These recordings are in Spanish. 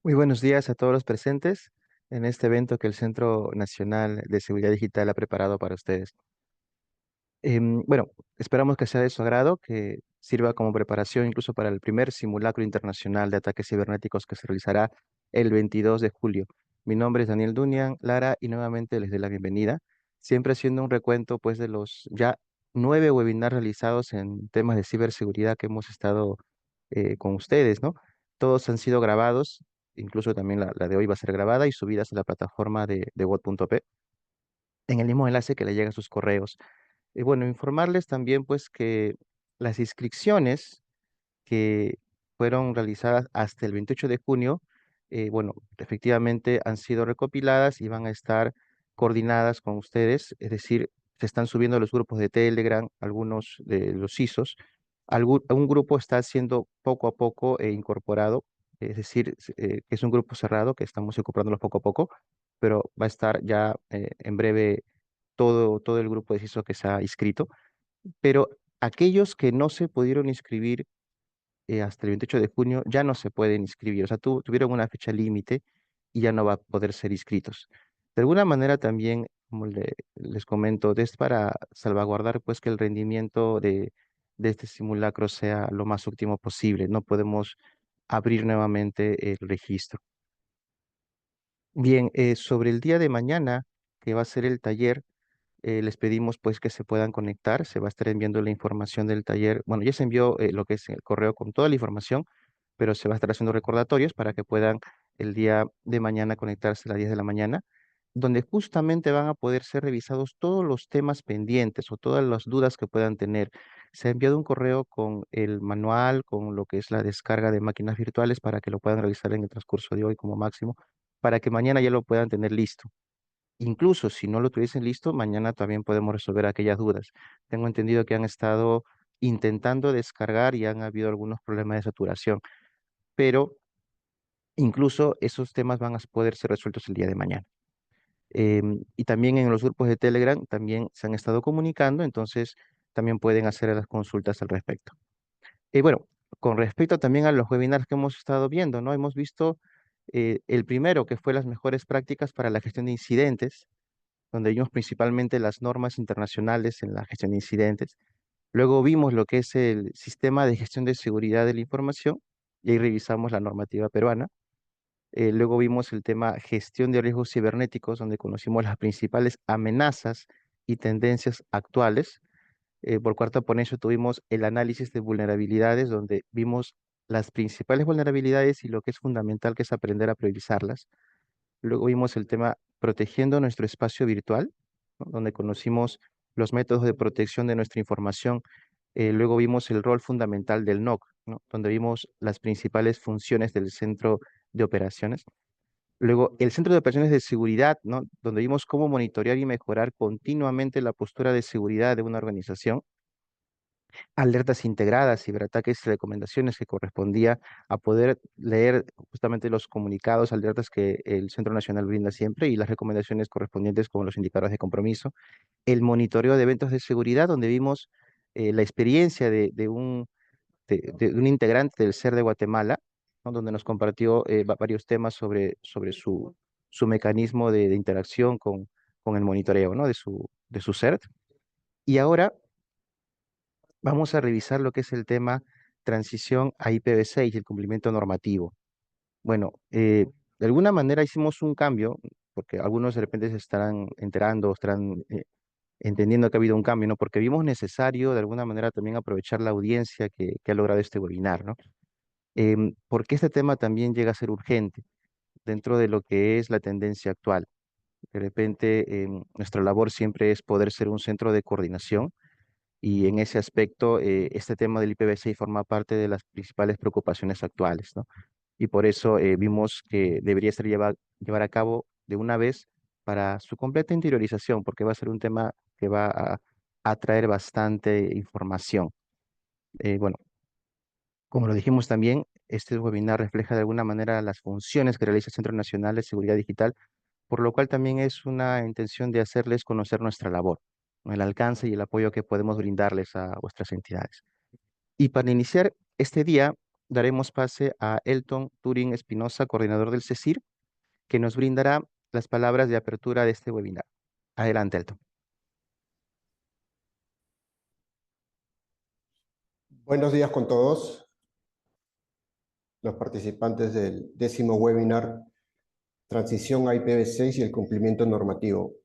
Muy buenos días a todos los presentes en este evento que el Centro Nacional de Seguridad Digital ha preparado para ustedes. Bueno, esperamos que sea de su agrado, que sirva como preparación incluso para el primer simulacro internacional de ataques cibernéticos que se realizará el 22 de julio. Mi nombre es Daniel Dunian Lara y nuevamente les doy la bienvenida, siempre haciendo un recuento pues de los ya 9 webinars realizados en temas de ciberseguridad que hemos estado con ustedes, ¿no? Todos han sido grabados, incluso también la de hoy va a ser grabada y subidas a la plataforma de bot.p en el mismo enlace que le llega a sus correos. Y bueno, informarles también pues que las inscripciones que fueron realizadas hasta el 28 de junio, bueno, efectivamente han sido recopiladas y van a estar coordinadas con ustedes, es decir, se están subiendo a los grupos de Telegram, algunos de los ISOs, un grupo está siendo poco a poco incorporado, es decir, que es un grupo cerrado que estamos incorporándolo poco a poco, pero va a estar ya en breve todo el grupo de CISO que se ha inscrito, pero aquellos que no se pudieron inscribir hasta el 28 de junio ya no se pueden inscribir, o sea, tuvieron una fecha límite y ya no va a poder ser inscritos. De alguna manera también, como les comento, es para salvaguardar pues que el rendimiento de este simulacro sea lo más óptimo posible. No podemos abrir nuevamente el registro. Bien, sobre el día de mañana, que va a ser el taller, les pedimos pues que se puedan conectar, se va a estar enviando la información del taller. Bueno, ya se envió lo que es el correo con toda la información, pero se va a estar haciendo recordatorios para que puedan el día de mañana conectarse a las 10 de la mañana, donde justamente van a poder ser revisados todos los temas pendientes o todas las dudas que puedan tener. Se ha enviado un correo con el manual, con lo que es la descarga de máquinas virtuales para que lo puedan realizar en el transcurso de hoy como máximo, para que mañana ya lo puedan tener listo. Incluso si no lo tuviesen listo, mañana también podemos resolver aquellas dudas. Tengo entendido que han estado intentando descargar y han habido algunos problemas de saturación, pero incluso esos temas van a poder ser resueltos el día de mañana. Y también en los grupos de Telegram también se han estado comunicando, entonces también pueden hacer las consultas al respecto. Y bueno, con respecto también a los webinars que hemos estado viendo, ¿no? Hemos visto el primero, que fue las mejores prácticas para la gestión de incidentes, donde vimos principalmente las normas internacionales en la gestión de incidentes. Luego vimos lo que es el sistema de gestión de seguridad de la información y ahí revisamos la normativa peruana. Luego vimos el tema gestión de riesgos cibernéticos, donde conocimos las principales amenazas y tendencias actuales. Por cuarta ponencia tuvimos el análisis de vulnerabilidades, donde vimos las principales vulnerabilidades y lo que es fundamental, que es aprender a priorizarlas. Luego vimos el tema protegiendo nuestro espacio virtual, ¿no? Donde conocimos los métodos de protección de nuestra información. Luego vimos el rol fundamental del NOC, ¿no? Donde vimos las principales funciones del centro de operaciones. Luego el centro de operaciones de seguridad, ¿no? Donde vimos cómo monitorear y mejorar continuamente la postura de seguridad de una organización, alertas integradas, ciberataques y recomendaciones que correspondía a poder leer justamente los comunicados, alertas que el Centro Nacional brinda siempre y las recomendaciones correspondientes con los indicadores de compromiso. El monitoreo de eventos de seguridad, donde vimos la experiencia de un integrante del CER de Guatemala, ¿no? Donde nos compartió varios temas sobre su mecanismo de interacción con el monitoreo, ¿no? De su CERT. Y ahora vamos a revisar lo que es el tema transición a IPv6 y el cumplimiento normativo. Bueno, de alguna manera hicimos un cambio, porque algunos de repente se estarán enterando, estarán entendiendo que ha habido un cambio, ¿no? Porque vimos necesario de alguna manera también aprovechar la audiencia que ha logrado este webinar, ¿no? Porque este tema también llega a ser urgente dentro de lo que es la tendencia actual. De repente, nuestra labor siempre es poder ser un centro de coordinación y en ese aspecto, este tema del IPv6 forma parte de las principales preocupaciones actuales, ¿no? Y por eso vimos que debería ser llevar a cabo de una vez para su completa interiorización, porque va a ser un tema que va a traer bastante información. Bueno, como lo dijimos también, este webinar refleja de alguna manera las funciones que realiza el Centro Nacional de Seguridad Digital, por lo cual también es una intención de hacerles conocer nuestra labor, ¿no? El alcance y el apoyo que podemos brindarles a vuestras entidades. Y para iniciar este día, daremos pase a Elton Turín Espinosa, coordinador del CECIR, que nos brindará las palabras de apertura de este webinar. Adelante, Elton. Buenos días con todos los participantes del 10º webinar Transición a IPv6 y el cumplimiento normativo.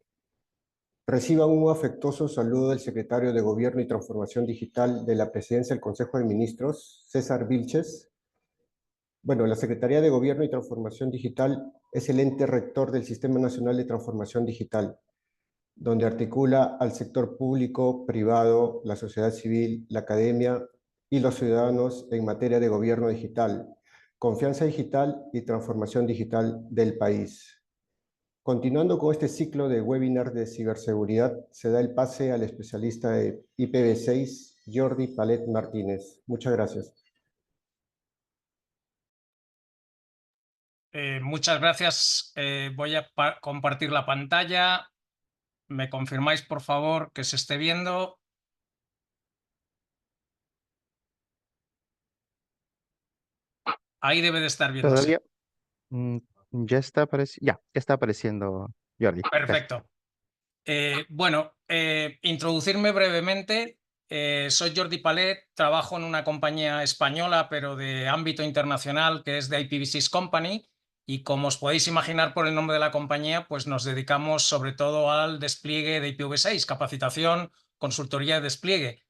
Reciban un afectuoso saludo del Secretario de Gobierno y Transformación Digital de la Presidencia del Consejo de Ministros, César Vilches. Bueno, la Secretaría de Gobierno y Transformación Digital es el ente rector del Sistema Nacional de Transformación Digital, donde articula al sector público, privado, la sociedad civil, la academia y los ciudadanos en materia de gobierno digital, confianza digital y transformación digital del país. Continuando con este ciclo de webinar de ciberseguridad, se da el pase al especialista de IPv6, Jordi Palet Martínez. Muchas gracias. Muchas gracias. Voy a compartir la pantalla. ¿Me confirmáis, por favor, que se esté viendo? Ahí debe de estar viéndose. Todavía ya está apareciendo, Jordi. Gracias. Perfecto. Bueno, introducirme brevemente. Soy Jordi Palet, trabajo en una compañía española, pero de ámbito internacional, que es de IPv6 Company. Y como os podéis imaginar por el nombre de la compañía, pues nos dedicamos sobre todo al despliegue de IPv6, capacitación, consultoría de despliegue.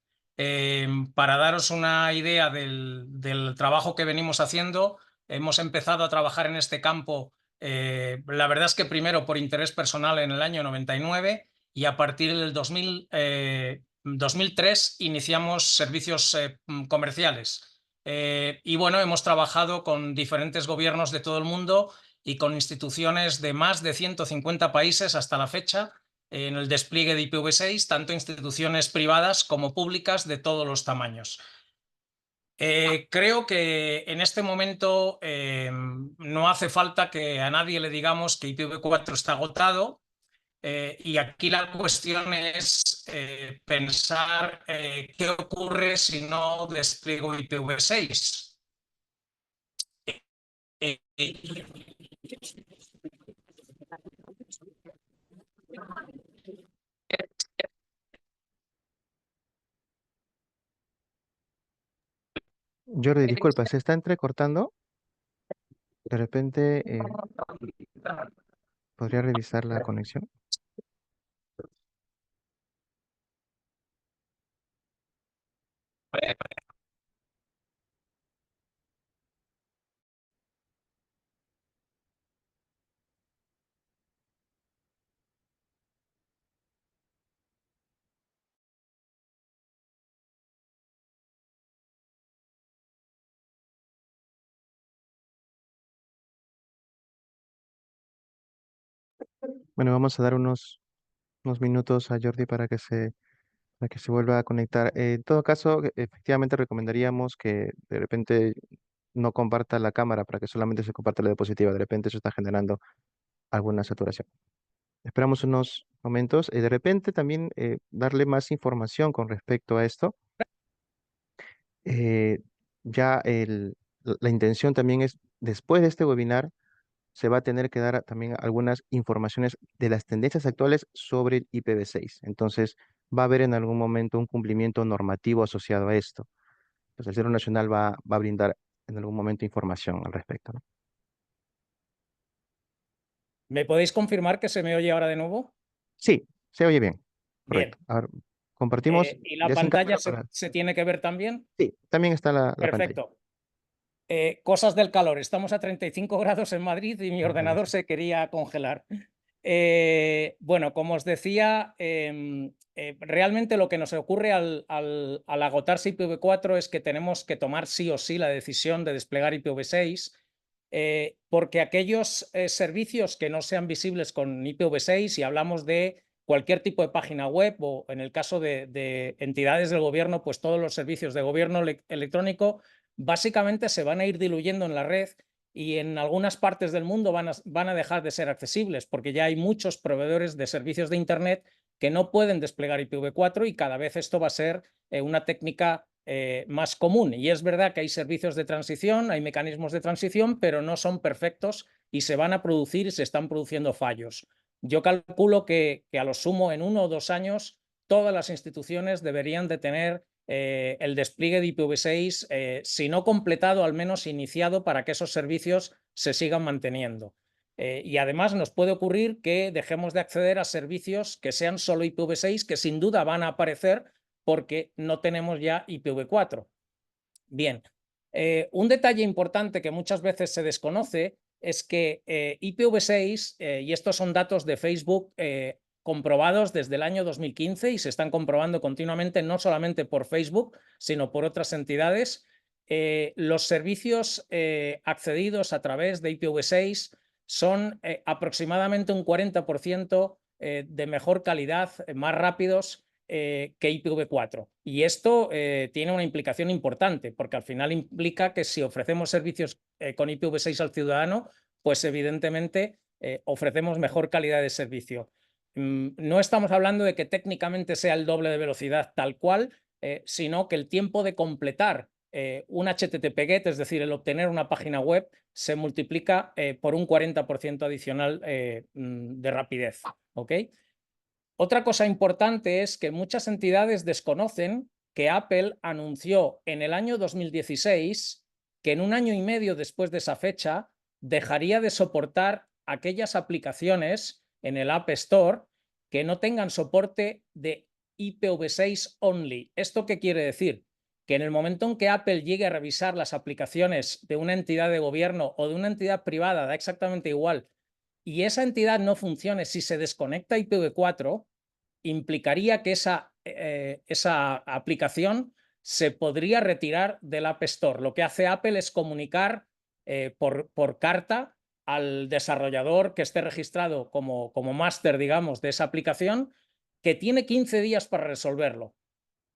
Para daros una idea del trabajo que venimos haciendo, hemos empezado a trabajar en este campo. La verdad es que primero por interés personal en el año 99 y a partir del 2003 iniciamos servicios comerciales. Y bueno, hemos trabajado con diferentes gobiernos de todo el mundo y con instituciones de más de 150 países hasta la fecha en el despliegue de IPv6, tanto instituciones privadas como públicas de todos los tamaños. Creo que en este momento no hace falta que a nadie le digamos que IPv4 está agotado, y aquí la cuestión es pensar qué ocurre si no despliego IPv6. Jordi, disculpa, se está entrecortando. De repente, ¿podría revisar la conexión? Bueno, vamos a dar unos minutos a Jordi para que se vuelva a conectar. En todo caso, efectivamente recomendaríamos que de repente no comparta la cámara para que solamente se comparta la diapositiva. De repente eso está generando alguna saturación. Esperamos unos momentos y de repente también darle más información con respecto a esto. Eh, ya la intención también es, después de este webinar, se va a tener que dar también algunas informaciones de las tendencias actuales sobre el IPv6. Entonces, va a haber en algún momento un cumplimiento normativo asociado a esto. Pues el Centro Nacional va a brindar en algún momento información al respecto, ¿no? ¿Me podéis confirmar que se me oye ahora de nuevo? Sí, se oye bien. Bien. Correcto. Ahora, compartimos ¿Y la ya sin pantalla cámara para... se tiene que ver también? Sí, también está la pantalla. Perfecto. Cosas del calor. Estamos a 35 grados en Madrid y mi ordenador se quería congelar. Bueno, como os decía, realmente lo que nos ocurre al agotarse IPv4 es que tenemos que tomar sí o sí la decisión de desplegar IPv6, porque aquellos servicios que no sean visibles con IPv6, y hablamos de cualquier tipo de página web o en el caso de entidades del gobierno, pues todos los servicios de gobierno electrónico, básicamente se van a ir diluyendo en la red y en algunas partes del mundo van a dejar de ser accesibles porque ya hay muchos proveedores de servicios de Internet que no pueden desplegar IPv4 y cada vez esto va a ser una técnica más común. Y es verdad que hay servicios de transición, hay mecanismos de transición, pero no son perfectos y se van a producir y se están produciendo fallos. Yo calculo que a lo sumo en 1 o 2 años todas las instituciones deberían de tener el despliegue de IPv6, si no completado, al menos iniciado, para que esos servicios se sigan manteniendo. Y además nos puede ocurrir que dejemos de acceder a servicios que sean solo IPv6, que sin duda van a aparecer porque no tenemos ya IPv4. Bien, un detalle importante que muchas veces se desconoce es que IPv6, y estos son datos de Facebook comprobados desde el año 2015 y se están comprobando continuamente, no solamente por Facebook, sino por otras entidades, los servicios accedidos a través de IPv6 son aproximadamente un 40% de mejor calidad, más rápidos que IPv4. Y esto tiene una implicación importante, porque al final implica que si ofrecemos servicios con IPv6 al ciudadano, pues evidentemente ofrecemos mejor calidad de servicio. No estamos hablando de que técnicamente sea el doble de velocidad tal cual, sino que el tiempo de completar un HTTP GET, es decir, el obtener una página web, se multiplica por un 40% adicional de rapidez. ¿Ok? Otra cosa importante es que muchas entidades desconocen que Apple anunció en el año 2016 que en 1 año y medio después de esa fecha dejaría de soportar aquellas aplicaciones en el App Store que no tengan soporte de IPv6 only. ¿Esto qué quiere decir? Que en el momento en que Apple llegue a revisar las aplicaciones de una entidad de gobierno o de una entidad privada, da exactamente igual, y esa entidad no funcione, si se desconecta IPv4, implicaría que esa aplicación se podría retirar del App Store. Lo que hace Apple es comunicar por carta al desarrollador que esté registrado como máster, digamos, de esa aplicación, que tiene 15 días para resolverlo.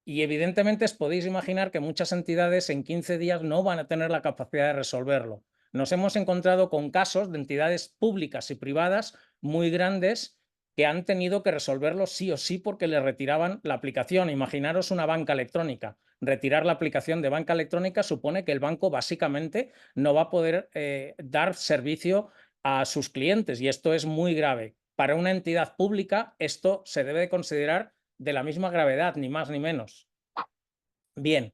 Y evidentemente os podéis imaginar que muchas entidades en 15 días no van a tener la capacidad de resolverlo. Nos hemos encontrado con casos de entidades públicas y privadas muy grandes que han tenido que resolverlo sí o sí porque le retiraban la aplicación. Imaginaros una banca electrónica. Retirar la aplicación de banca electrónica supone que el banco básicamente no va a poder dar servicio a sus clientes y esto es muy grave. Para una entidad pública esto se debe de considerar de la misma gravedad, ni más ni menos. Bien,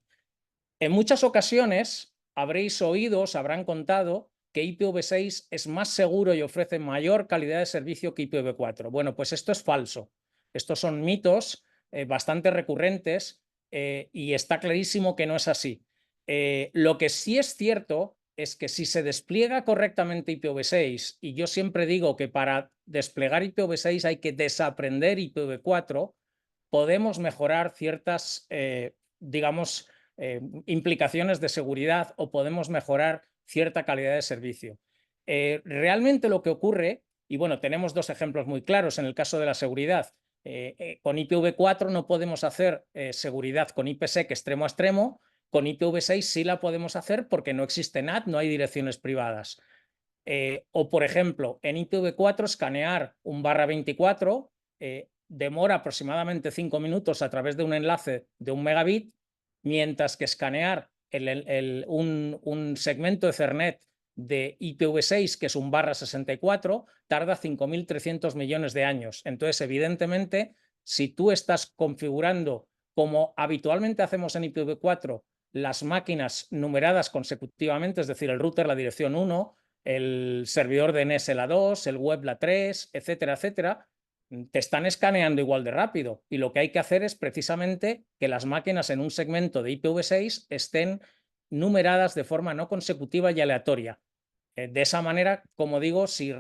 en muchas ocasiones habréis oído, os habrán contado que IPv6 es más seguro y ofrece mayor calidad de servicio que IPv4. Bueno, pues esto es falso. Estos son mitos bastante recurrentes y está clarísimo que no es así. Lo que sí es cierto es que si se despliega correctamente IPv6, y yo siempre digo que para desplegar IPv6 hay que desaprender IPv4, podemos mejorar ciertas, digamos, implicaciones de seguridad o podemos mejorar cierta calidad de servicio. Realmente lo que ocurre, y bueno, tenemos 2 ejemplos muy claros en el caso de la seguridad. Con IPv4 no podemos hacer seguridad con IPsec extremo a extremo, con IPv6 sí la podemos hacer porque no existe NAT, no hay direcciones privadas. O, por ejemplo, en IPv4 escanear un /24 demora aproximadamente 5 minutos a través de un enlace de 1 megabit, mientras que escanear un segmento Ethernet de IPv6, que es un /64, tarda 5.300 millones de años. Entonces, evidentemente, si tú estás configurando, como habitualmente hacemos en IPv4, las máquinas numeradas consecutivamente, es decir, el router la dirección 1, el servidor DNS la 2, el web la 3, etcétera, etcétera, te están escaneando igual de rápido. Y lo que hay que hacer es precisamente que las máquinas en un segmento de IPv6 estén numeradas de forma no consecutiva y aleatoria. De esa manera, como digo, si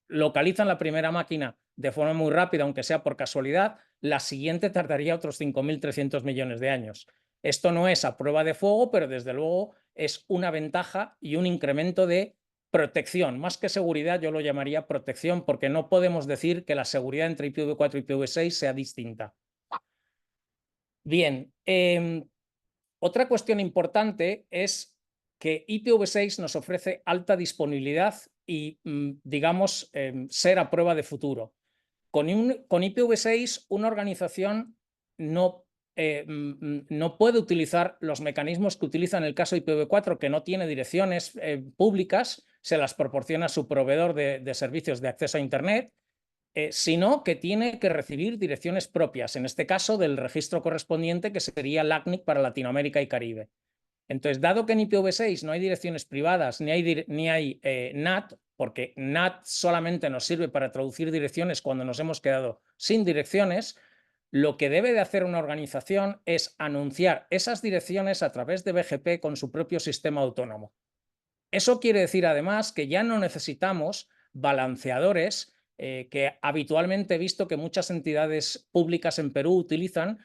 localizan la primera máquina de forma muy rápida, aunque sea por casualidad, la siguiente tardaría otros 5.300 millones de años. Esto no es a prueba de fuego, pero desde luego es una ventaja y un incremento de protección. Más que seguridad, yo lo llamaría protección, porque no podemos decir que la seguridad entre IPv4 y IPv6 sea distinta. Bien, otra cuestión importante es que IPv6 nos ofrece alta disponibilidad y, digamos, ser a prueba de futuro. Con IPv6, una organización no no puede utilizar los mecanismos que utiliza en el caso IPv4, que no tiene direcciones públicas, se las proporciona a su proveedor de servicios de acceso a Internet, sino que tiene que recibir direcciones propias, en este caso del registro correspondiente, que sería el ACNIC para Latinoamérica y Caribe. Entonces, dado que en IPv6 no hay direcciones privadas ni hay NAT, porque NAT solamente nos sirve para traducir direcciones cuando nos hemos quedado sin direcciones, lo que debe de hacer una organización es anunciar esas direcciones a través de BGP con su propio sistema autónomo. Eso quiere decir además que ya no necesitamos balanceadores que habitualmente he visto que muchas entidades públicas en Perú utilizan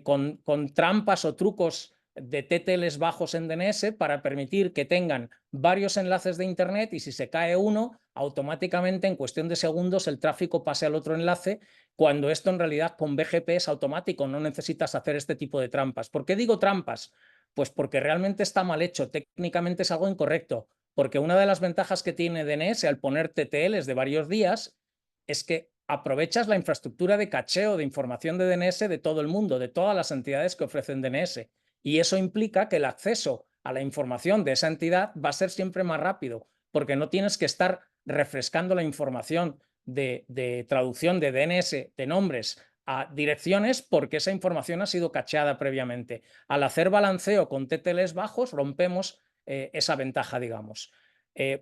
con trampas o trucos de TTLs bajos en DNS para permitir que tengan varios enlaces de Internet y si se cae uno, automáticamente en cuestión de segundos el tráfico pase al otro enlace, cuando esto en realidad con BGP es automático, no necesitas hacer este tipo de trampas. ¿Por qué digo trampas? Pues porque realmente está mal hecho, técnicamente es algo incorrecto, porque una de las ventajas que tiene DNS al poner TTLs de varios días es que aprovechas la infraestructura de cacheo de información de DNS de todo el mundo, de todas las entidades que ofrecen DNS. Y eso implica que el acceso a la información de esa entidad va a ser siempre más rápido, porque no tienes que estar refrescando la información de traducción de DNS de nombres a direcciones porque esa información ha sido cacheada previamente. Al hacer balanceo con TTLs bajos, rompemos esa ventaja, digamos.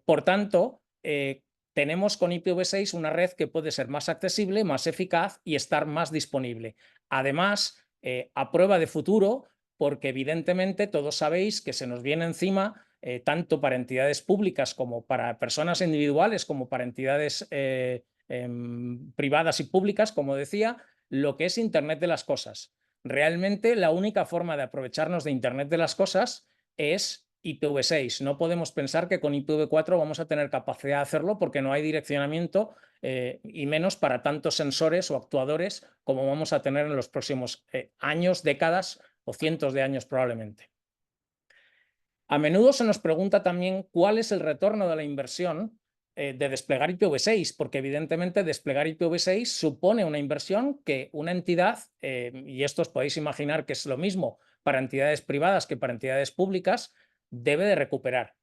Por tanto, tenemos con IPv6 una red que puede ser más accesible, más eficaz y estar más disponible. Además, a prueba de futuro, porque evidentemente todos sabéis que se nos viene encima, tanto para entidades públicas como para personas individuales, como para entidades privadas y públicas, como decía, lo que es Internet de las cosas. Realmente la única forma de aprovecharnos de Internet de las cosas es IPv6. No podemos pensar que con IPv4 vamos a tener capacidad de hacerlo porque no hay direccionamiento y menos para tantos sensores o actuadores como vamos a tener en los próximos años, décadas o cientos de años probablemente. A menudo se nos pregunta también cuál es el retorno de la inversión de desplegar IPv6, porque evidentemente desplegar IPv6 supone una inversión que una entidad, y esto os podéis imaginar que es lo mismo para entidades privadas que para entidades públicas, debe de recuperar.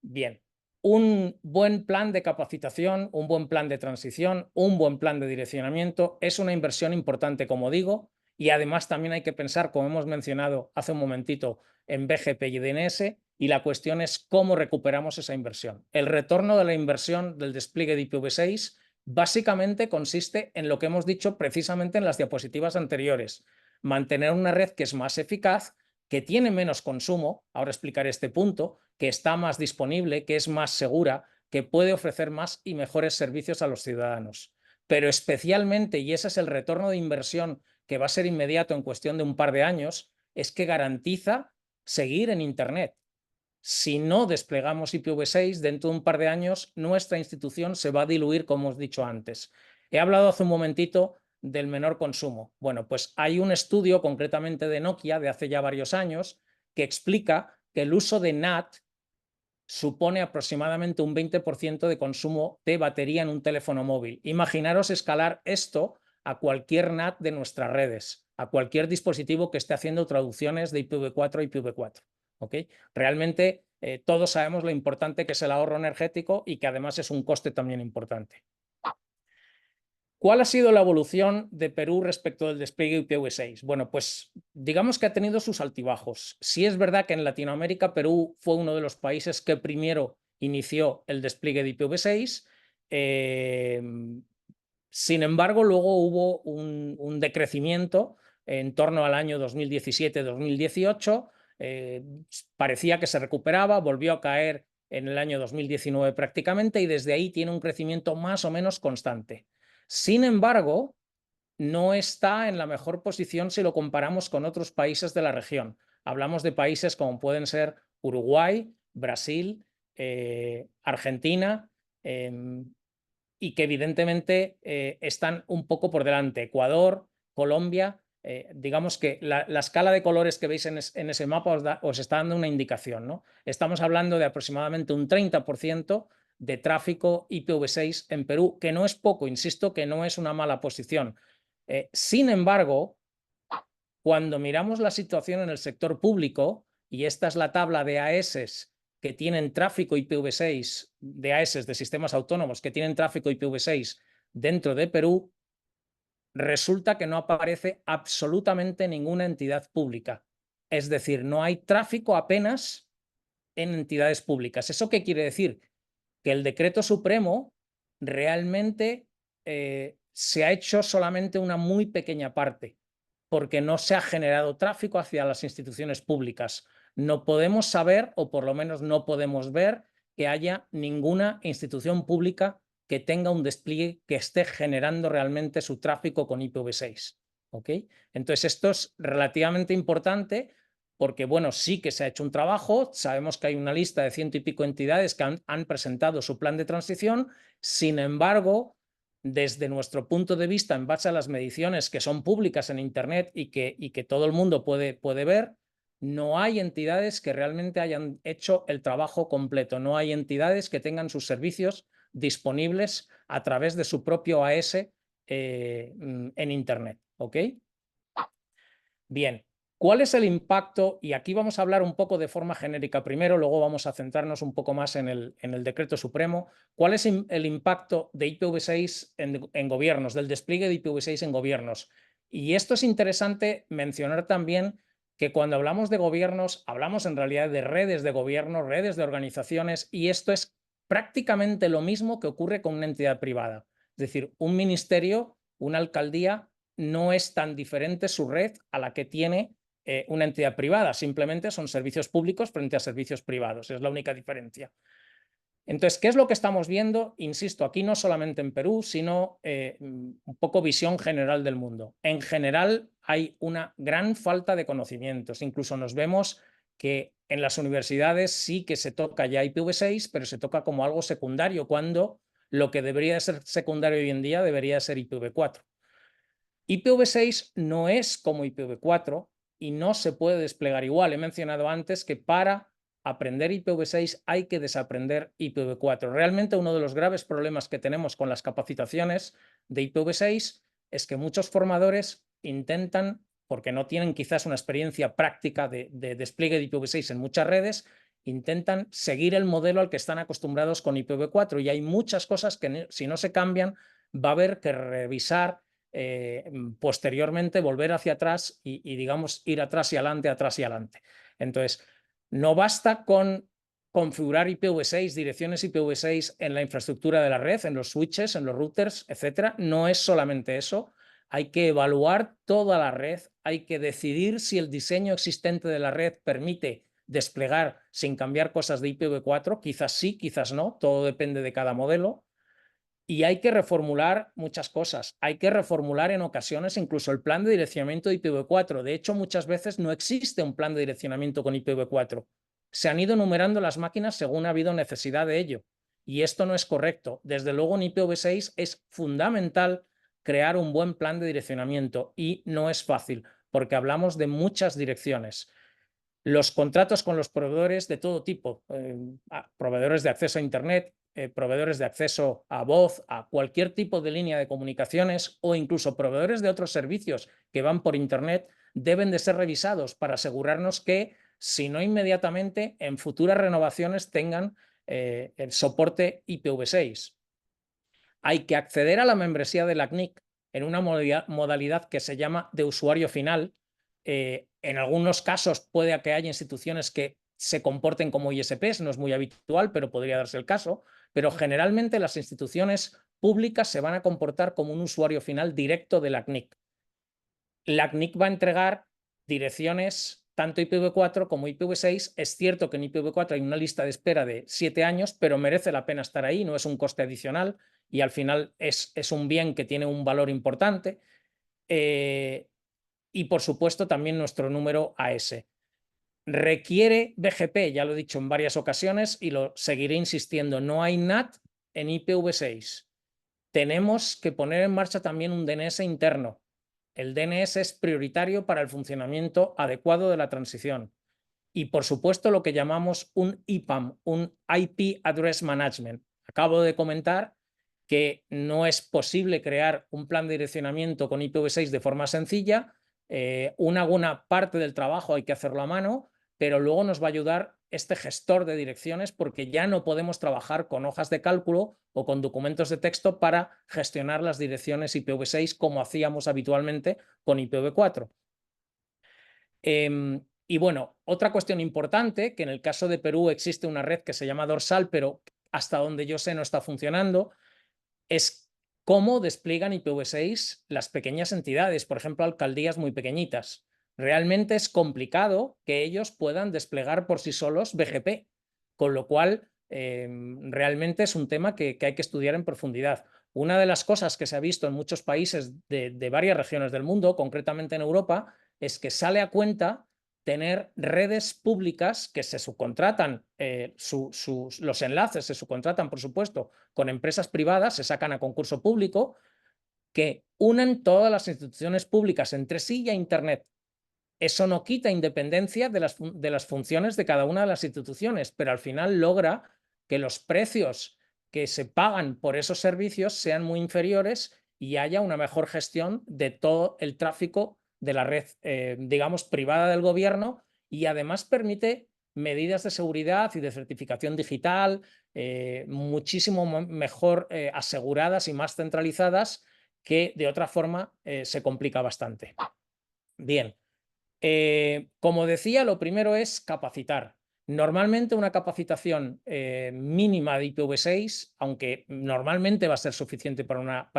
Bien, un buen plan de capacitación, un buen plan de transición, un buen plan de direccionamiento es una inversión importante, como digo, y además también hay que pensar, como hemos mencionado hace un momentito, en BGP y DNS, y la cuestión es cómo recuperamos esa inversión. El retorno de la inversión del despliegue de IPv6 básicamente consiste en lo que hemos dicho precisamente en las diapositivas anteriores, mantener una red que es más eficaz, que tiene menos consumo, ahora explicaré este punto, que está más disponible, que es más segura, que puede ofrecer más y mejores servicios a los ciudadanos. Pero especialmente, y ese es el retorno de inversión que va a ser inmediato en cuestión de un par de años, es que garantiza seguir en Internet. Si no desplegamos IPv6, dentro de un par de años nuestra institución se va a diluir, como os he dicho antes. He hablado hace un momentito del menor consumo. Bueno, pues hay un estudio concretamente de Nokia de hace ya varios años que explica que el uso de NAT supone aproximadamente un 20% de consumo de batería en un teléfono móvil. Imaginaros escalar esto a cualquier NAT de nuestras redes, a cualquier dispositivo que esté haciendo traducciones de IPv4 a IPv4. ¿Okay? Realmente todos sabemos lo importante que es el ahorro energético y que además es un coste también importante. ¿Cuál ha sido la evolución de Perú respecto del despliegue IPv6? Bueno, pues digamos que ha tenido sus altibajos. Sí es verdad que en Latinoamérica Perú fue uno de los países que primero inició el despliegue de IPv6. Sin embargo, luego hubo un decrecimiento en torno al año 2017-2018. Parecía que se recuperaba, volvió a caer en el año 2019 prácticamente y desde ahí tiene un crecimiento más o menos constante. Sin embargo, no está en la mejor posición si lo comparamos con otros países de la región. Hablamos de países como pueden ser Uruguay, Brasil, Argentina, y que evidentemente están un poco por delante. Ecuador, Colombia, digamos que la escala de colores que veis en ese mapa os está dando una indicación, ¿no? Estamos hablando de aproximadamente un 30% de tráfico IPv6 en Perú, que no es poco, insisto que no es una mala posición. Sin embargo, cuando miramos la situación en el sector público, y esta es la tabla de AES que tienen tráfico IPv6, de AES de sistemas autónomos que tienen tráfico IPv6 dentro de Perú, resulta que no aparece absolutamente ninguna entidad pública. Es decir, no hay tráfico apenas en entidades públicas. ¿Eso qué quiere decir? Que el decreto supremo realmente se ha hecho solamente una muy pequeña parte, porque no se ha generado tráfico hacia las instituciones públicas. No podemos saber, o por lo menos no podemos ver, que haya ninguna institución pública que tenga un despliegue que esté generando realmente su tráfico con IPv6. ¿Ok? Entonces, esto es relativamente importante porque, bueno, sí que se ha hecho un trabajo, sabemos que hay una lista de 100 y pico entidades que han presentado su plan de transición, sin embargo, desde nuestro punto de vista, en base a las mediciones que son públicas en Internet y que todo el mundo puede ver, no hay entidades que realmente hayan hecho el trabajo completo, no hay entidades que tengan sus servicios disponibles a través de su propio AS en Internet. ¿Ok? Bien, ¿cuál es el impacto? Y aquí vamos a hablar un poco de forma genérica primero, luego vamos a centrarnos un poco más en el decreto supremo. ¿Cuál es el impacto de IPv6 en gobiernos, del despliegue de IPv6 en gobiernos? Y esto es interesante mencionar también que cuando hablamos de gobiernos, hablamos en realidad de redes de gobierno, redes de organizaciones, y esto es prácticamente lo mismo que ocurre con una entidad privada. Es decir, un ministerio, una alcaldía, no es tan diferente su red a la que tiene una entidad privada, simplemente son servicios públicos frente a servicios privados, es la única diferencia. Entonces, ¿qué es lo que estamos viendo? Insisto, aquí no solamente en Perú, sino un poco visión general del mundo. En general hay una gran falta de conocimientos, incluso nos vemos que en las universidades sí que se toca ya IPv6, pero se toca como algo secundario, cuando lo que debería ser secundario hoy en día debería ser IPv4. IPv6 no es como IPv4 y no se puede desplegar igual. He mencionado antes que para aprender IPv6 hay que desaprender IPv4. Realmente uno de los graves problemas que tenemos con las capacitaciones de IPv6 es que muchos formadores intentan, porque no tienen quizás una experiencia práctica de despliegue de IPv6 en muchas redes, intentan seguir el modelo al que están acostumbrados con IPv4 y hay muchas cosas que si no se cambian va a haber que revisar posteriormente, volver hacia atrás y digamos ir atrás y adelante, atrás y adelante. Entonces, no basta con configurar IPv6, direcciones IPv6 en la infraestructura de la red, en los switches, en los routers, etcétera. No es solamente eso. Hay que evaluar toda la red, hay que decidir si el diseño existente de la red permite desplegar sin cambiar cosas de IPv4. Quizás sí, quizás no, todo depende de cada modelo. Y hay que reformular muchas cosas. Hay que reformular en ocasiones incluso el plan de direccionamiento de IPv4. De hecho, muchas veces no existe un plan de direccionamiento con IPv4. Se han ido numerando las máquinas según ha habido necesidad de ello. Y esto no es correcto. Desde luego, en IPv6 es fundamental crear un buen plan de direccionamiento y no es fácil porque hablamos de muchas direcciones. Los contratos con los proveedores de todo tipo, proveedores de acceso a Internet, proveedores de acceso a voz, a cualquier tipo de línea de comunicaciones o incluso proveedores de otros servicios que van por Internet, deben de ser revisados para asegurarnos que, si no inmediatamente, en futuras renovaciones tengan el soporte IPv6. Hay que acceder a la membresía de la CNIC en una modalidad que se llama de usuario final. En algunos casos puede que haya instituciones que se comporten como ISPs, no es muy habitual, pero podría darse el caso. Pero generalmente las instituciones públicas se van a comportar como un usuario final directo de la CNIC. La CNIC va a entregar direcciones tanto IPv4 como IPv6. Es cierto que en IPv4 hay una lista de espera de 7 años, pero merece la pena estar ahí, no es un coste adicional y al final es un bien que tiene un valor importante. Y por supuesto también nuestro número AS. Requiere BGP, ya lo he dicho en varias ocasiones y lo seguiré insistiendo, no hay NAT en IPv6. Tenemos que poner en marcha también un DNS interno. El DNS es prioritario para el funcionamiento adecuado de la transición. Y por supuesto lo que llamamos un IPAM, un IP Address Management. Acabo de comentar que no es posible crear un plan de direccionamiento con IPv6 de forma sencilla, una buena parte del trabajo hay que hacerlo a mano, pero luego nos va a ayudar este gestor de direcciones porque ya no podemos trabajar con hojas de cálculo o con documentos de texto para gestionar las direcciones IPv6 como hacíamos habitualmente con IPv4. Y bueno, otra cuestión importante, que en el caso de Perú existe una red que se llama Dorsal, pero hasta donde yo sé no está funcionando, es cómo despliegan IPv6 las pequeñas entidades, por ejemplo, alcaldías muy pequeñitas. Realmente es complicado que ellos puedan desplegar por sí solos BGP, con lo cual realmente es un tema que hay que estudiar en profundidad. Una de las cosas que se ha visto en muchos países de varias regiones del mundo, concretamente en Europa, es que sale a cuenta tener redes públicas que se subcontratan, los enlaces se subcontratan, por supuesto, con empresas privadas, se sacan a concurso público, que unen todas las instituciones públicas entre sí y a Internet. Eso no quita independencia de las funciones de cada una de las instituciones, pero al final logra que los precios que se pagan por esos servicios sean muy inferiores y haya una mejor gestión de todo el tráfico de la red, digamos, privada del gobierno, y además permite medidas de seguridad y de certificación digital muchísimo mejor aseguradas y más centralizadas, que de otra forma se complica bastante. Bien. Como decía, lo primero es capacitar. Normalmente una capacitación mínima de IPv6, aunque normalmente va a ser suficiente para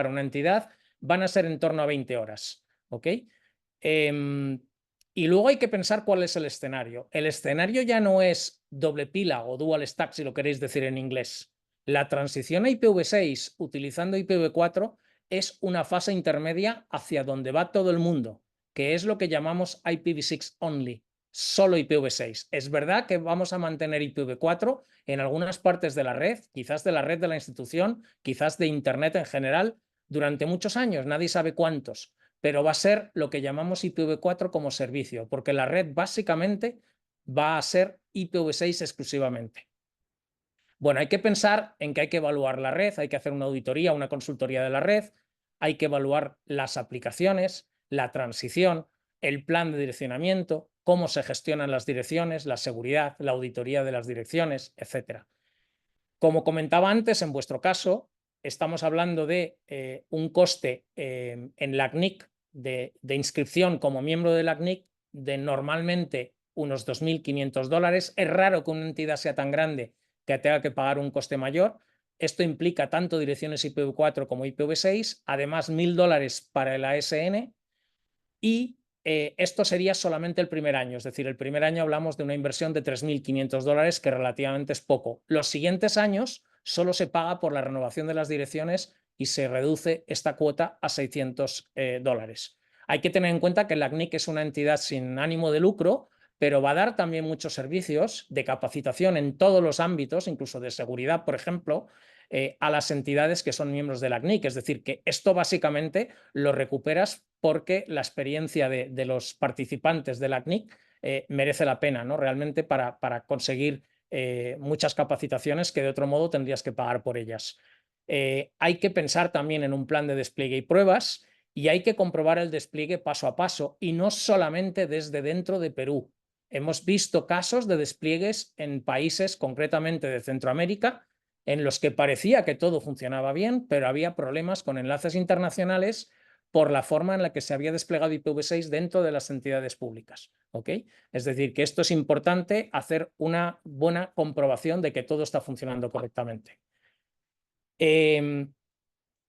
una entidad, van a ser en torno a 20 horas. ¿Ok? Y luego hay que pensar cuál es el escenario. El escenario ya no es doble pila o dual stack, si lo queréis decir en inglés. La transición a IPv6 utilizando IPv4 es una fase intermedia hacia donde va todo el mundo, que es lo que llamamos IPv6 only, solo IPv6. Es verdad que vamos a mantener IPv4 en algunas partes de la red, quizás de la red de la institución, quizás de Internet en general, durante muchos años, nadie sabe cuántos, pero va a ser lo que llamamos IPv4 como servicio, porque la red básicamente va a ser IPv6 exclusivamente. Bueno, hay que pensar en que hay que evaluar la red, hay que hacer una auditoría, una consultoría de la red, hay que evaluar las aplicaciones, la transición, el plan de direccionamiento, cómo se gestionan las direcciones, la seguridad, la auditoría de las direcciones, etc. Como comentaba antes, en vuestro caso, estamos hablando de un coste en la CNIC de inscripción como miembro de la CNIC de normalmente unos $2.500. Es raro que una entidad sea tan grande que tenga que pagar un coste mayor. Esto implica tanto direcciones IPv4 como IPv6, además $1.000 para el ASN, y esto sería solamente el primer año, es decir, el primer año hablamos de una inversión de $3.500, que relativamente es poco. Los siguientes años solo se paga por la renovación de las direcciones y se reduce esta cuota a $600. Hay que tener en cuenta que la CNIC es una entidad sin ánimo de lucro, pero va a dar también muchos servicios de capacitación en todos los ámbitos, incluso de seguridad, por ejemplo, a las entidades que son miembros de la CNIC. Es decir, que esto básicamente lo recuperas porque la experiencia de los participantes de la CNIC merece la pena, ¿no? Realmente para conseguir muchas capacitaciones que de otro modo tendrías que pagar por ellas. Hay que pensar también en un plan de despliegue y pruebas, y hay que comprobar el despliegue paso a paso y no solamente desde dentro de Perú. Hemos visto casos de despliegues en países, concretamente de Centroamérica, en los que parecía que todo funcionaba bien, pero había problemas con enlaces internacionales por la forma en la que se había desplegado IPv6 dentro de las entidades públicas. ¿Ok? Es decir, que esto es importante, hacer una buena comprobación de que todo está funcionando correctamente.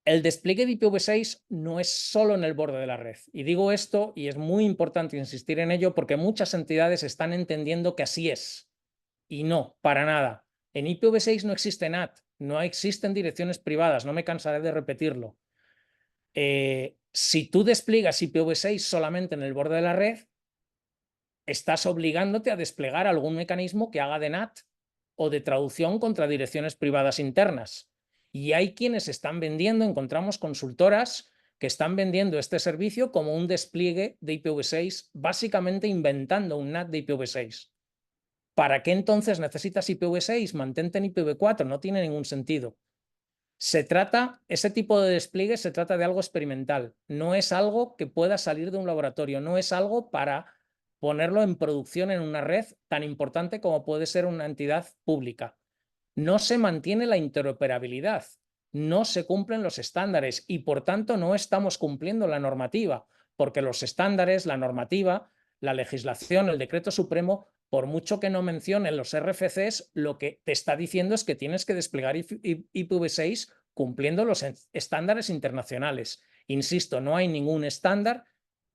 El despliegue de IPv6 no es solo en el borde de la red. Y digo esto, y es muy importante insistir en ello, porque muchas entidades están entendiendo que así es. Y no, para nada. En IPv6 no existe NAT, no existen direcciones privadas, no me cansaré de repetirlo. Si tú despliegas IPv6 solamente en el borde de la red, estás obligándote a desplegar algún mecanismo que haga de NAT o de traducción contra direcciones privadas internas. Y hay quienes están vendiendo, encontramos consultoras que están vendiendo este servicio como un despliegue de IPv6, básicamente inventando un NAT de IPv6. ¿Para qué entonces necesitas IPv6? Mantente en IPv4, no tiene ningún sentido. Ese tipo de despliegue se trata de algo experimental, no es algo que pueda salir de un laboratorio, no es algo para ponerlo en producción en una red tan importante como puede ser una entidad pública. No se mantiene la interoperabilidad, no se cumplen los estándares y por tanto no estamos cumpliendo la normativa, porque los estándares, la normativa, la legislación, el decreto supremo, por mucho que no mencionen los RFCs, lo que te está diciendo es que tienes que desplegar IPv6 cumpliendo los estándares internacionales. Insisto, no hay ningún estándar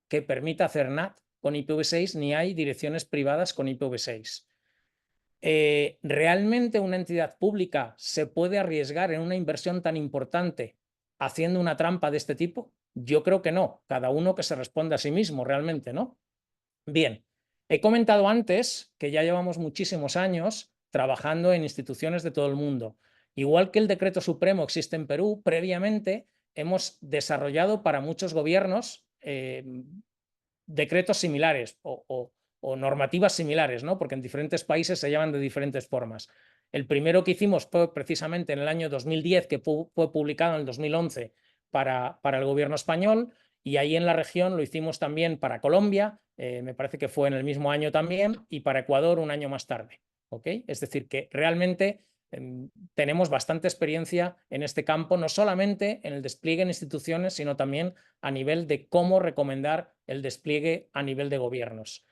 que permita hacer NAT con IPv6 ni hay direcciones privadas con IPv6. ¿Realmente una entidad pública se puede arriesgar en una inversión tan importante haciendo una trampa de este tipo? Yo creo que no, cada uno que se responda a sí mismo realmente, ¿no? Bien, he comentado antes que ya llevamos muchísimos años trabajando en instituciones de todo el mundo. Igual que el decreto supremo existe en Perú, previamente hemos desarrollado para muchos gobiernos decretos similares o normativas similares, ¿no? Porque en diferentes países se llaman de diferentes formas. El primero que hicimos fue precisamente en el año 2010, que fue publicado en el 2011 para el gobierno español, y ahí en la región lo hicimos también para Colombia, me parece que fue en el mismo año también, y para Ecuador un año más tarde. ¿Okay? Es decir, que realmente tenemos bastante experiencia en este campo, no solamente en el despliegue en instituciones, sino también a nivel de cómo recomendar el despliegue a nivel de gobiernos.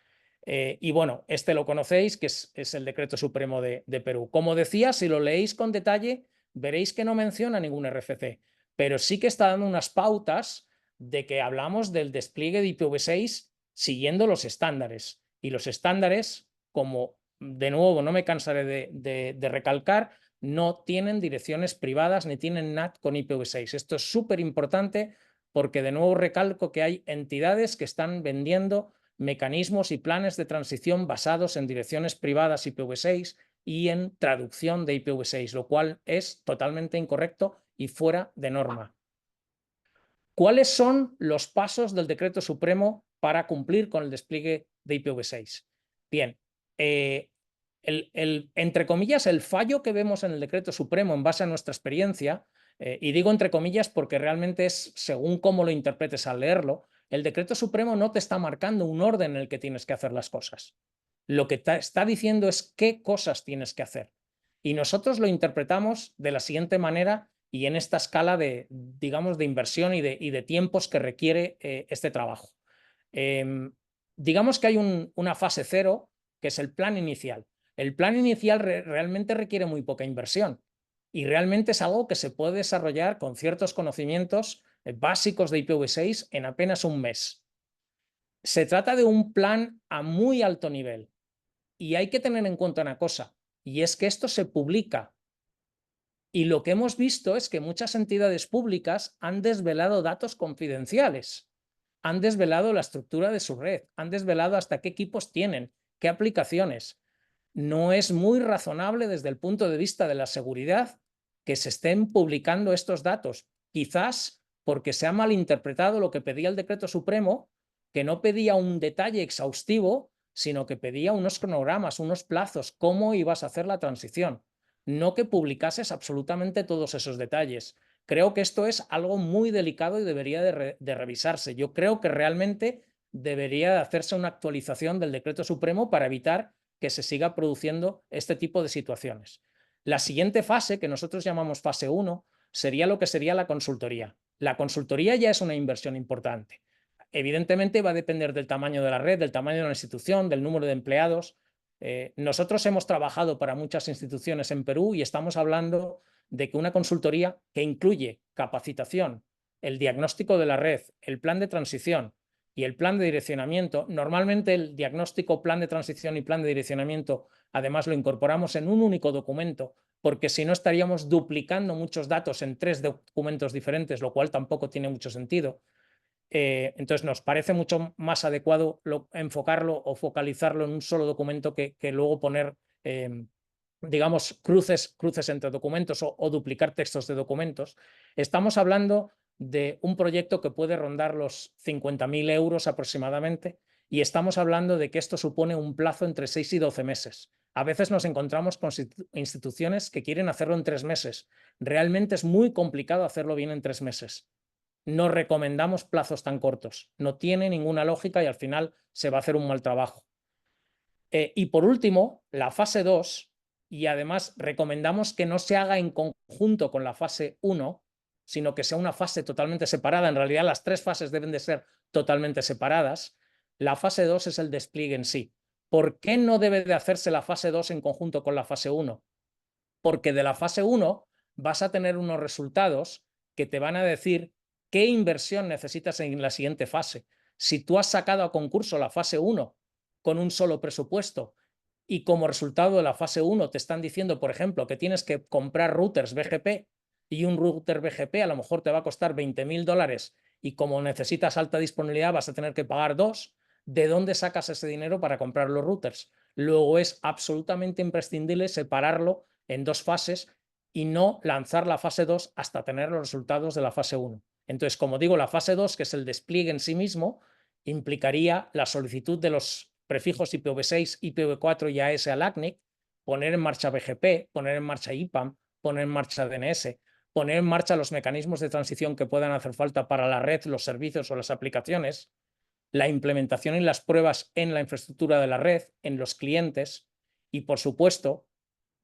Y bueno, este lo conocéis, que es el Decreto Supremo de Perú. Como decía, si lo leéis con detalle, veréis que no menciona ningún RFC, pero sí que está dando unas pautas de que hablamos del despliegue de IPv6 siguiendo los estándares. Y los estándares, como de nuevo no me cansaré de recalcar, no tienen direcciones privadas ni tienen NAT con IPv6. Esto es súper importante porque de nuevo recalco que hay entidades que están vendiendo mecanismos y planes de transición basados en direcciones privadas IPv6 y en traducción de IPv6, lo cual es totalmente incorrecto y fuera de norma. ¿Cuáles son los pasos del decreto supremo para cumplir con el despliegue de IPv6? Bien, entre comillas, el fallo que vemos en el decreto supremo en base a nuestra experiencia, y digo entre comillas porque realmente es según cómo lo interpretes al leerlo, el decreto supremo no te está marcando un orden en el que tienes que hacer las cosas. Lo que te está diciendo es qué cosas tienes que hacer. Y nosotros lo interpretamos de la siguiente manera y en esta escala de, digamos, de inversión y de tiempos que requiere este trabajo. Digamos que hay una fase cero, que es el plan inicial. El plan inicial realmente requiere muy poca inversión y realmente es algo que se puede desarrollar con ciertos conocimientos básicos de IPv6 en apenas un mes. Se trata de un plan a muy alto nivel y hay que tener en cuenta una cosa, y es que esto se publica. Y lo que hemos visto es que muchas entidades públicas han desvelado datos confidenciales, han desvelado la estructura de su red, han desvelado hasta qué equipos tienen, qué aplicaciones. No es muy razonable desde el punto de vista de la seguridad que se estén publicando estos datos, quizás porque se ha malinterpretado lo que pedía el decreto supremo, que no pedía un detalle exhaustivo, sino que pedía unos cronogramas, unos plazos, cómo ibas a hacer la transición, no que publicases absolutamente todos esos detalles. Creo que esto es algo muy delicado y debería de revisarse. Yo creo que realmente debería de hacerse una actualización del decreto supremo para evitar que se siga produciendo este tipo de situaciones. La siguiente fase, que nosotros llamamos fase 1, sería lo que sería la consultoría. La consultoría ya es una inversión importante. Evidentemente va a depender del tamaño de la red, del tamaño de la institución, del número de empleados. Nosotros hemos trabajado para muchas instituciones en Perú y estamos hablando de que una consultoría que incluye capacitación, el diagnóstico de la red, el plan de transición y el plan de direccionamiento, normalmente el diagnóstico, plan de transición y plan de direccionamiento, además lo incorporamos en un único documento, porque si no estaríamos duplicando muchos datos en 3 documentos diferentes, lo cual tampoco tiene mucho sentido. Entonces nos parece mucho más adecuado enfocarlo o focalizarlo en un solo documento que luego poner, digamos, cruces entre documentos o duplicar textos de documentos. Estamos hablando de un proyecto que puede rondar los 50.000 euros aproximadamente y estamos hablando de que esto supone un plazo entre 6 y 12 meses. A veces nos encontramos con instituciones que quieren hacerlo en 3 meses. Realmente es muy complicado hacerlo bien en 3 meses. No recomendamos plazos tan cortos. No tiene ninguna lógica y al final se va a hacer un mal trabajo. Y por último, la fase 2, y además recomendamos que no se haga en conjunto con la fase 1, sino que sea una fase totalmente separada. En realidad, las 3 fases deben de ser totalmente separadas. La fase 2 es el despliegue en sí. ¿Por qué no debe de hacerse la fase 2 en conjunto con la fase 1? Porque de la fase 1 vas a tener unos resultados que te van a decir qué inversión necesitas en la siguiente fase. Si tú has sacado a concurso la fase 1 con un solo presupuesto y como resultado de la fase 1 te están diciendo, por ejemplo, que tienes que comprar routers BGP y un router BGP a lo mejor te va a costar $20.000 y como necesitas alta disponibilidad vas a tener que pagar 2, ¿de dónde sacas ese dinero para comprar los routers? Luego es absolutamente imprescindible separarlo en 2 fases y no lanzar la fase 2 hasta tener los resultados de la fase 1. Entonces, como digo, la fase 2, que es el despliegue en sí mismo, implicaría la solicitud de los prefijos IPv6, IPv4 y AES al ACNIC, poner en marcha BGP, poner en marcha IPAM, poner en marcha DNS, poner en marcha los mecanismos de transición que puedan hacer falta para la red, los servicios o las aplicaciones, la implementación y las pruebas en la infraestructura de la red, en los clientes y, por supuesto,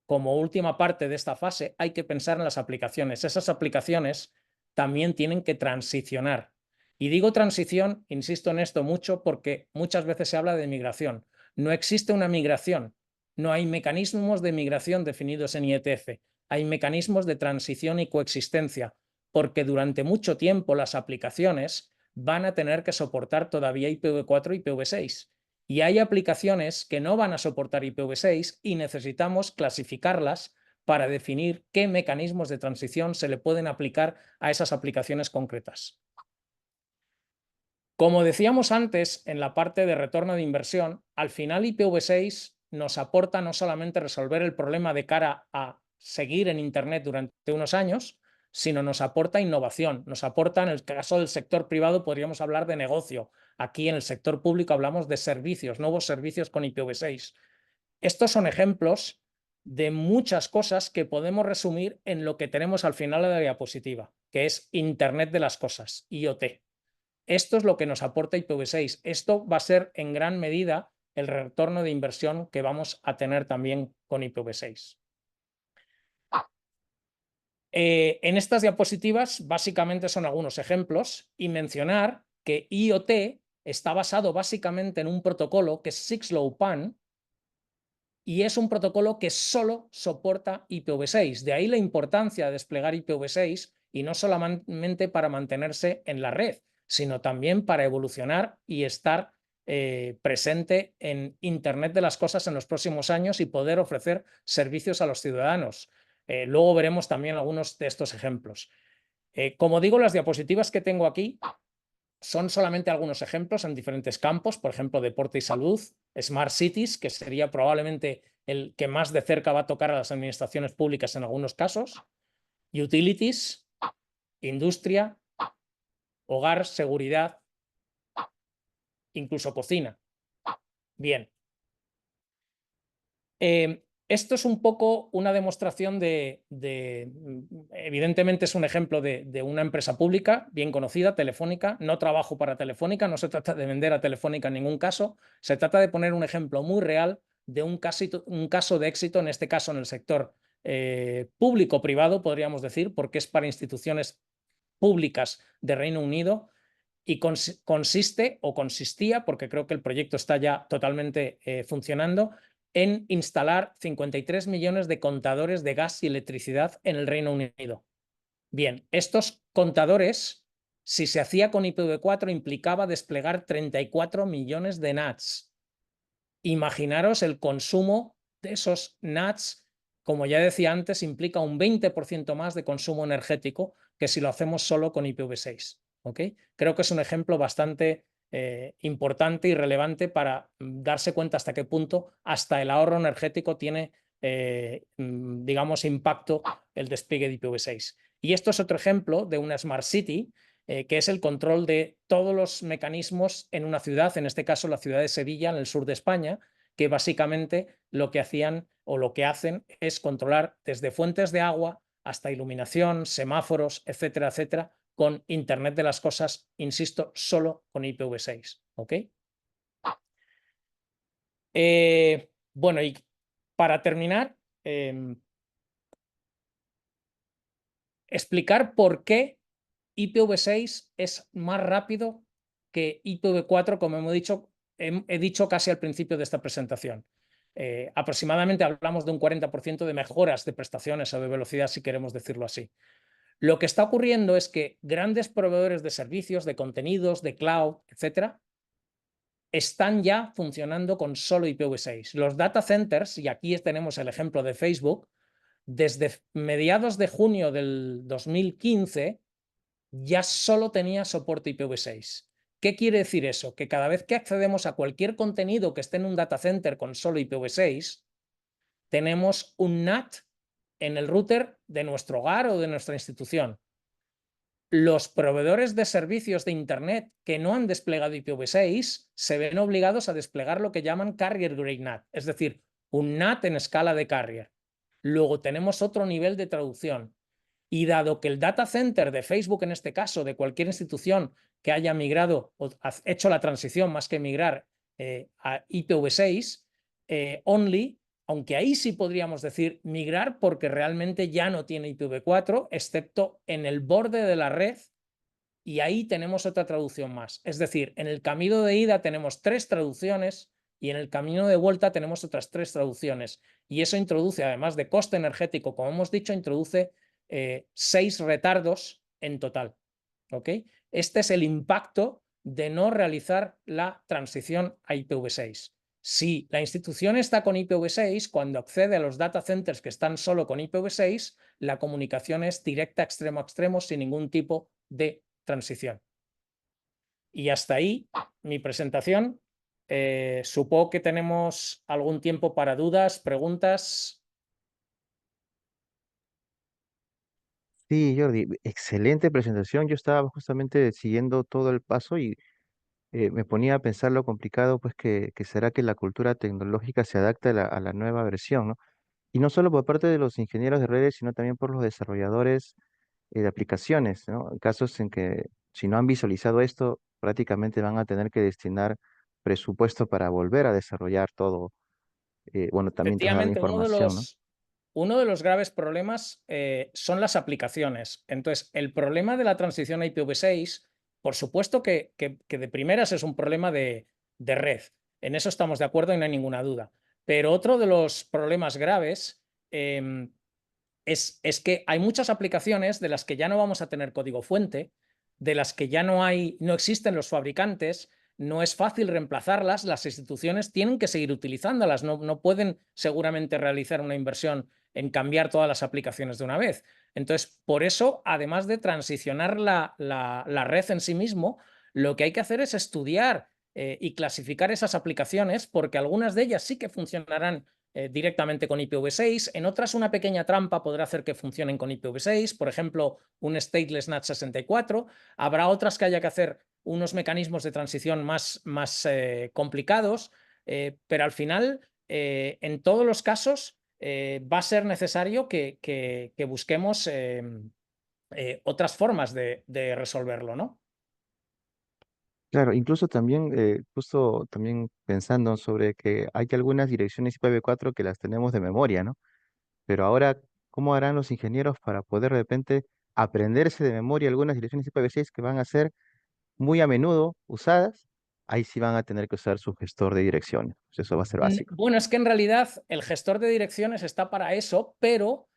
como última parte de esta fase, hay que pensar en las aplicaciones. Esas aplicaciones también tienen que transicionar. Y digo transición, insisto en esto mucho, porque muchas veces se habla de migración. No existe una migración. No hay mecanismos de migración definidos en IETF. Hay mecanismos de transición y coexistencia, porque durante mucho tiempo las aplicaciones van a tener que soportar todavía IPv4 y IPv6. Y hay aplicaciones que no van a soportar IPv6 y necesitamos clasificarlas para definir qué mecanismos de transición se le pueden aplicar a esas aplicaciones concretas. Como decíamos antes, en la parte de retorno de inversión, al final IPv6 nos aporta no solamente resolver el problema de cara a seguir en Internet durante unos años, sino nos aporta innovación, nos aporta, en el caso del sector privado podríamos hablar de negocio. Aquí en el sector público hablamos de servicios, nuevos servicios con IPv6. Estos son ejemplos de muchas cosas que podemos resumir en lo que tenemos al final de la diapositiva, que es Internet de las cosas, IoT. Esto es lo que nos aporta IPv6. Esto va a ser en gran medida el retorno de inversión que vamos a tener también con IPv6. En estas diapositivas básicamente son algunos ejemplos y mencionar que IoT está basado básicamente en un protocolo que es 6LoWPAN y es un protocolo que solo soporta IPv6. De ahí la importancia de desplegar IPv6 y no solamente para mantenerse en la red, sino también para evolucionar y estar presente en Internet de las cosas en los próximos años y poder ofrecer servicios a los ciudadanos. Luego veremos también algunos de estos ejemplos. Como digo, las diapositivas que tengo aquí son solamente algunos ejemplos en diferentes campos, por ejemplo, deporte y salud, Smart Cities, que sería probablemente el que más de cerca va a tocar a las administraciones públicas en algunos casos, utilities, industria, hogar, seguridad, incluso cocina. Bien. Esto es un poco una demostración evidentemente es un ejemplo de una empresa pública bien conocida, Telefónica. No trabajo para Telefónica, no se trata de vender a Telefónica en ningún caso, se trata de poner un ejemplo muy real de un caso de éxito, en este caso en el sector público-privado, podríamos decir, porque es para instituciones públicas de Reino Unido y consiste o consistía, porque creo que el proyecto está ya totalmente funcionando, en instalar 53 millones de contadores de gas y electricidad en el Reino Unido. Bien, estos contadores, si se hacía con IPv4, implicaba desplegar 34 millones de NATs. Imaginaros el consumo de esos NATs, como ya decía antes, implica un 20% más de consumo energético que si lo hacemos solo con IPv6. ¿Okay? Creo que es un ejemplo bastante importante y relevante para darse cuenta hasta qué punto hasta el ahorro energético tiene, digamos, impacto el despliegue de IPv6. Y esto es otro ejemplo de una Smart City, que es el control de todos los mecanismos en una ciudad, en este caso la ciudad de Sevilla, en el sur de España, que básicamente lo que hacían o lo que hacen es controlar desde fuentes de agua hasta iluminación, semáforos, etcétera, etcétera, con Internet de las cosas, insisto, solo con IPv6. ¿Ok? Bueno, y para terminar, explicar por qué IPv6 es más rápido que IPv4, como he dicho casi al principio de esta presentación. Aproximadamente hablamos de un 40% de mejoras de prestaciones o de velocidad, si queremos decirlo así. Lo que está ocurriendo es que grandes proveedores de servicios, de contenidos, de cloud, etcétera, están ya funcionando con solo IPv6. Los data centers, y aquí tenemos el ejemplo de Facebook, desde mediados de junio del 2015 ya solo tenía soporte IPv6. ¿Qué quiere decir eso? Que cada vez que accedemos a cualquier contenido que esté en un data center con solo IPv6, tenemos un NAT en el router de nuestro hogar o de nuestra institución. Los proveedores de servicios de Internet que no han desplegado IPv6 se ven obligados a desplegar lo que llaman Carrier Grade NAT, es decir, un NAT en escala de carrier. Luego tenemos otro nivel de traducción. Y dado que el data center de Facebook, en este caso, de cualquier institución que haya migrado o hecho la transición más que migrar a IPv6 only, aunque ahí sí podríamos decir migrar porque realmente ya no tiene IPv4, excepto en el borde de la red, y ahí tenemos otra traducción más. Es decir, en el camino de ida tenemos 3 traducciones y en el camino de vuelta tenemos otras 3 traducciones. Y eso introduce, además de coste energético, como hemos dicho, introduce 6 retardos en total. ¿Ok? Este es el impacto de no realizar la transición a IPv6. Si la institución está con IPv6, cuando accede a los data centers que están solo con IPv6, la comunicación es directa extremo a extremo sin ningún tipo de transición. Y hasta ahí mi presentación. Supongo que tenemos algún tiempo para dudas, preguntas. Sí, Jordi, excelente presentación. Yo estaba justamente siguiendo todo el paso y me ponía a pensar lo complicado, pues que será que la cultura tecnológica se adapte a la nueva versión, ¿no? Y no solo por parte de los ingenieros de redes, sino también por los desarrolladores de aplicaciones, ¿no? En casos en que si no han visualizado esto, prácticamente van a tener que destinar presupuesto para volver a desarrollar todo, bueno, también trasladar la Efectivamente, información, ¿no? uno de los graves problemas son las aplicaciones. Entonces, el problema de la transición a IPv6, por supuesto que de primeras es un problema de red. En eso estamos de acuerdo y no hay ninguna duda. Pero otro de los problemas graves es que hay muchas aplicaciones de las que ya no vamos a tener código fuente, de las que ya no existen los fabricantes, no es fácil reemplazarlas, las instituciones tienen que seguir utilizándolas, no pueden seguramente realizar una inversión en cambiar todas las aplicaciones de una vez. Entonces, por eso, además de transicionar la red en sí mismo, lo que hay que hacer es estudiar y clasificar esas aplicaciones, porque algunas de ellas sí que funcionarán directamente con IPv6, en otras una pequeña trampa podrá hacer que funcionen con IPv6, por ejemplo, un stateless NAT64, habrá otras que haya que hacer unos mecanismos de transición más complicados, pero al final, en todos los casos, va a ser necesario que busquemos otras formas de resolverlo, ¿no? Claro, incluso también, justo también pensando sobre que hay algunas direcciones IPv4 que las tenemos de memoria, ¿no? Pero ahora, ¿cómo harán los ingenieros para poder de repente aprenderse de memoria algunas direcciones IPv6 que van a ser muy a menudo usadas? Ahí sí van a tener que usar su gestor de direcciones. Pues eso va a ser básico. Bueno, es que en realidad el gestor de direcciones está para eso, pero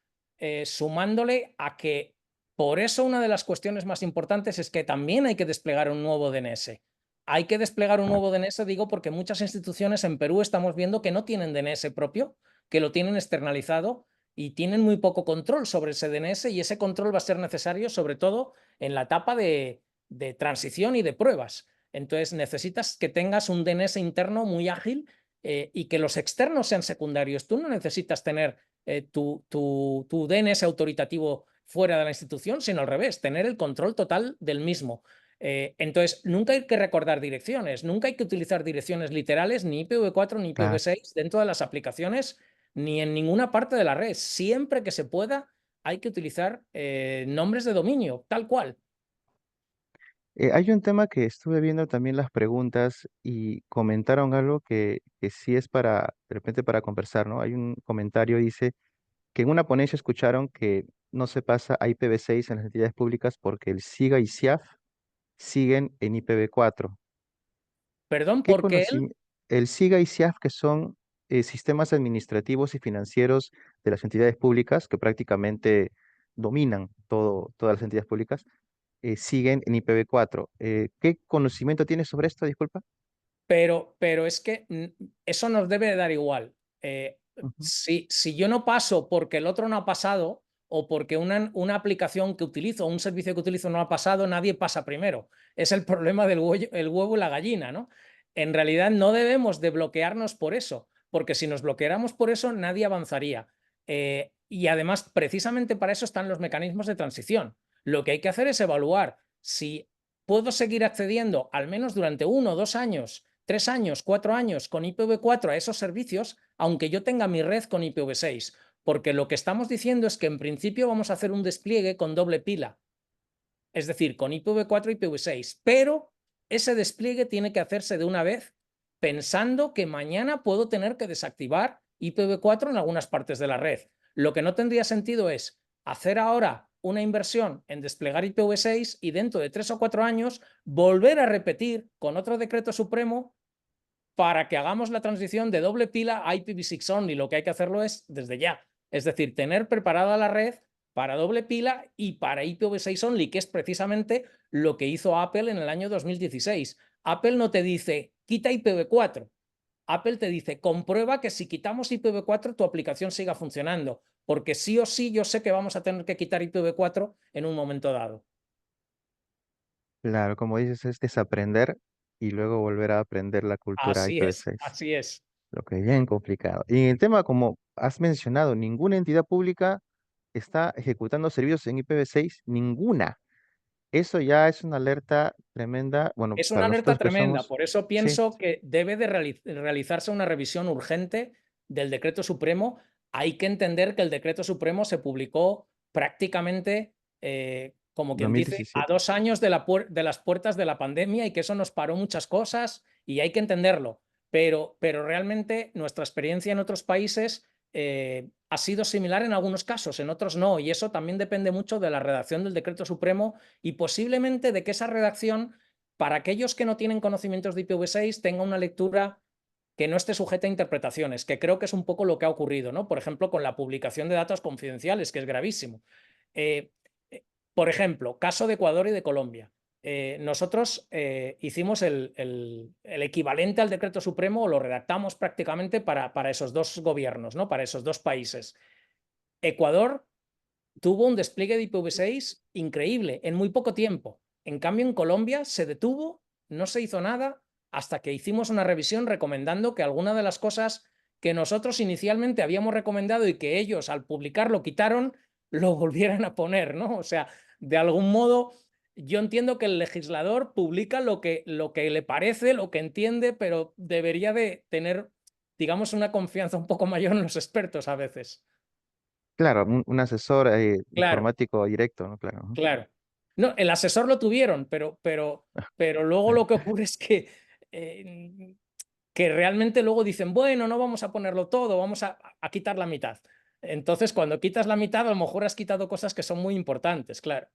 sumándole a que por eso una de las cuestiones más importantes es que también hay que desplegar un nuevo DNS. Hay que desplegar un Ah, nuevo DNS, digo, porque muchas instituciones en Perú estamos viendo que no tienen DNS propio, que lo tienen externalizado y tienen muy poco control sobre ese DNS, y ese control va a ser necesario sobre todo en la etapa de transición y de pruebas. Entonces necesitas que tengas un DNS interno muy ágil y que los externos sean secundarios. Tú no necesitas tener tu DNS autoritativo fuera de la institución, sino al revés, tener el control total del mismo. Entonces, nunca hay que recordar direcciones, nunca hay que utilizar direcciones literales, ni IPv4 ni Claro. IPv6 dentro de las aplicaciones, ni en ninguna parte de la red. Siempre que se pueda, hay que utilizar nombres de dominio, tal cual. Hay un tema que estuve viendo también las preguntas y comentaron algo que sí es para, de repente para conversar, ¿no? Hay un comentario, dice, que en una ponencia escucharon que no se pasa a IPv6 en las entidades públicas porque el SIGA y SIAF siguen en IPv4. Perdón, ¿Qué porque él, conocimiento? El SIGA y SIAF, que son sistemas administrativos y financieros de las entidades públicas, que prácticamente dominan todas las entidades públicas, siguen en IPv4. ¿Qué conocimiento tienes sobre esto? Disculpa. pero es que eso nos debe de dar igual. Ujú. Si yo no paso porque el otro no ha pasado, o porque una aplicación que utilizo, un servicio que utilizo no ha pasado, nadie pasa primero. Es el problema del el huevo y la gallina, ¿no? En realidad no debemos de bloquearnos por eso, porque si nos bloqueáramos por eso, nadie avanzaría. Y además, precisamente para eso están los mecanismos de transición. Lo que hay que hacer es evaluar si puedo seguir accediendo, al menos durante 1 o 2 años, 3 años, 4 años con IPv4 a esos servicios, aunque yo tenga mi red con IPv6. Porque lo que estamos diciendo es que en principio vamos a hacer un despliegue con doble pila, es decir, con IPv4 y IPv6, pero ese despliegue tiene que hacerse de una vez pensando que mañana puedo tener que desactivar IPv4 en algunas partes de la red. Lo que no tendría sentido es hacer ahora una inversión en desplegar IPv6 y dentro de 3 o 4 años volver a repetir con otro decreto supremo para que hagamos la transición de doble pila a IPv6 only. Lo que hay que hacerlo es desde ya. Es decir, tener preparada la red para doble pila y para IPv6 only, que es precisamente lo que hizo Apple en el año 2016. Apple no te dice, quita IPv4. Apple te dice, comprueba que si quitamos IPv4 tu aplicación siga funcionando, porque sí o sí yo sé que vamos a tener que quitar IPv4 en un momento dado. Claro, como dices, es desaprender y luego volver a aprender la cultura Así es, IPv6, así es. lo que es bien complicado. Y en el tema, como has mencionado, ninguna entidad pública está ejecutando servicios en IPv6, ninguna. Eso ya es una alerta tremenda. Bueno, Es una para alerta nosotros que tremenda, somos, por eso sí, pienso que debe de realizarse una revisión urgente del decreto supremo. Hay que entender que el decreto supremo se publicó prácticamente, como quien dice, a 2017. 2 años de las puertas de la pandemia, y que eso nos paró muchas cosas y hay que entenderlo. Pero realmente nuestra experiencia en otros países ha sido similar en algunos casos, en otros no, y eso también depende mucho de la redacción del decreto supremo y posiblemente de que esa redacción, para aquellos que no tienen conocimientos de IPv6, tenga una lectura que no esté sujeta a interpretaciones, que creo que es un poco lo que ha ocurrido, ¿no? Por ejemplo, con la publicación de datos confidenciales, que es gravísimo. Eh, por ejemplo, caso de Ecuador y de Colombia. Nosotros hicimos el equivalente al decreto supremo, o lo redactamos prácticamente para esos dos gobiernos, ¿no? Para esos dos países. Ecuador tuvo un despliegue de IPv6 increíble en muy poco tiempo. En cambio, en Colombia se detuvo, no se hizo nada hasta que hicimos una revisión recomendando que alguna de las cosas que nosotros inicialmente habíamos recomendado y que ellos al publicarlo quitaron, lo volvieran a poner, ¿no? O sea, de algún modo yo entiendo que el legislador publica lo que le parece, lo que entiende, pero debería de tener, digamos, una confianza un poco mayor en los expertos a veces. Claro, un asesor Claro. informático directo, ¿no? Claro. Ujú. Claro. No, el asesor lo tuvieron, pero luego lo que ocurre es que realmente luego dicen, bueno, no vamos a ponerlo todo, vamos a quitar la mitad. Entonces, cuando quitas la mitad, a lo mejor has quitado cosas que son muy importantes, claro.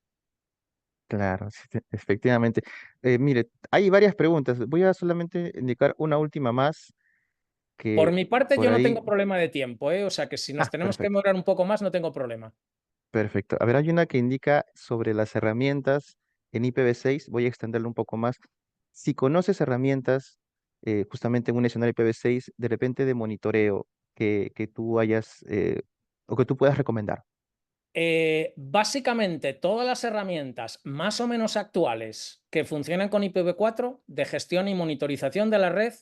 Claro, sí, efectivamente. Mire, hay varias preguntas. Voy a solamente indicar una última más Por que mi parte, por yo no ahí. tengo problema de tiempo, ¿eh? O sea que si nos Ah, tenemos que perfecto, demorar un poco más, no tengo problema. perfecto. A ver, hay una que indica sobre las herramientas en IPv6. Voy a extenderlo un poco más. Si conoces herramientas, justamente en un escenario IPv6, de repente de monitoreo que tú hayas o que tú puedas recomendar. Básicamente, todas las herramientas más o menos actuales que funcionan con IPv4 de gestión y monitorización de la red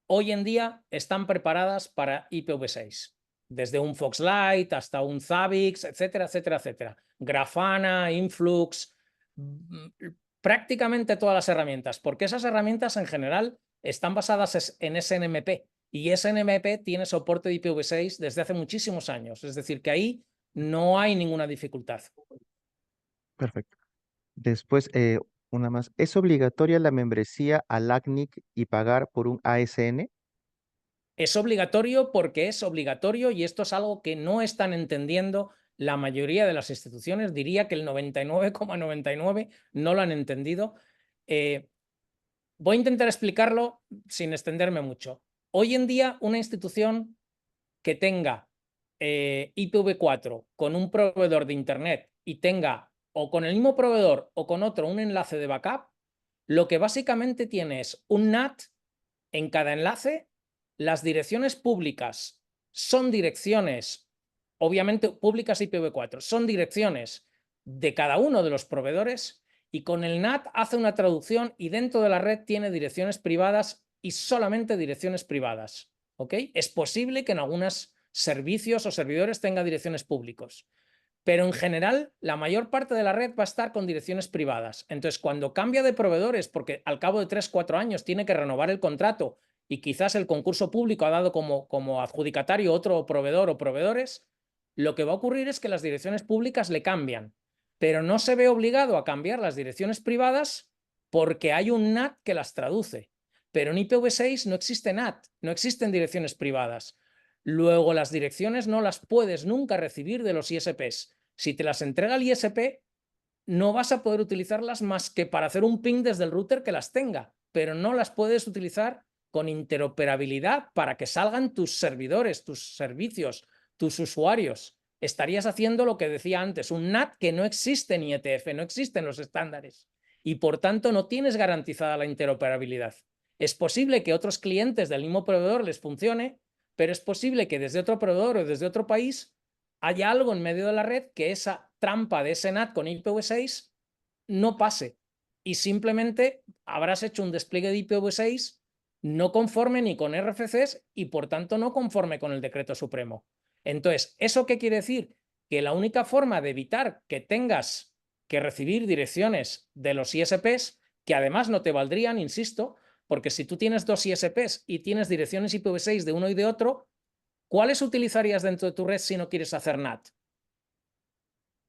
hoy en día están preparadas para IPv6, desde un Foxlight hasta un Zabbix, etcétera, etcétera, etcétera. Grafana, Influx, prácticamente todas las herramientas, porque esas herramientas en general están basadas en SNMP y SNMP tiene soporte de IPv6 desde hace muchísimos años, es decir, que ahí no hay ninguna dificultad. Perfecto. Después, una más. ¿Es obligatoria la membresía al ACNIC y pagar por un ASN? Es obligatorio porque es obligatorio y esto es algo que no están entendiendo la mayoría de las instituciones. Diría que el 99,99 no lo han entendido. Voy a intentar explicarlo sin extenderme mucho. Hoy en día, una institución que tenga IPv4 con un proveedor de Internet y tenga o con el mismo proveedor o con otro un enlace de backup, lo que básicamente tiene es un NAT en cada enlace. Las direcciones públicas son direcciones, obviamente públicas IPv4, son direcciones de cada uno de los proveedores y con el NAT hace una traducción y dentro de la red tiene direcciones privadas y solamente direcciones privadas. ¿Ok? Es posible que en algunos servicios o servidores tenga direcciones públicas, pero en general la mayor parte de la red va a estar con direcciones privadas. Entonces, cuando cambia de proveedores, porque al cabo de 3-4 años tiene que renovar el contrato y quizás el concurso público ha dado como adjudicatario otro proveedor o proveedores, lo que va a ocurrir es que las direcciones públicas le cambian, pero no se ve obligado a cambiar las direcciones privadas porque hay un NAT que las traduce. Pero en IPv6 no existe NAT, no existen direcciones privadas. Luego, las direcciones no las puedes nunca recibir de los ISPs. Si te las entrega el ISP, no vas a poder utilizarlas más que para hacer un ping desde el router que las tenga, pero no las puedes utilizar con interoperabilidad para que salgan tus servidores, tus servicios, tus usuarios. Estarías haciendo lo que decía antes, un NAT que no existe en IETF, no existen los estándares y por tanto no tienes garantizada la interoperabilidad. Es posible que otros clientes del mismo proveedor les funcione, pero es posible que desde otro proveedor o desde otro país haya algo en medio de la red que esa trampa de ese NAT con IPv6 no pase y simplemente habrás hecho un despliegue de IPv6 no conforme ni con RFCs y por tanto no conforme con el decreto supremo. Entonces, ¿eso qué quiere decir? Que la única forma de evitar que tengas que recibir direcciones de los ISPs, que además no te valdrían, insisto, porque si tú tienes dos ISPs y tienes direcciones IPv6 de uno y de otro, ¿cuáles utilizarías dentro de tu red si no quieres hacer NAT?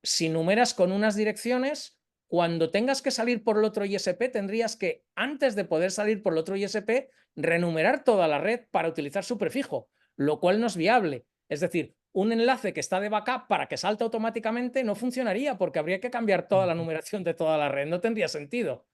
Si numeras con unas direcciones, cuando tengas que salir por el otro ISP, tendrías que, antes de poder salir por el otro ISP, renumerar toda la red para utilizar su prefijo, lo cual no es viable. Es decir, un enlace que está de backup para que salte automáticamente no funcionaría porque habría que cambiar toda la numeración de toda la red, no tendría sentido.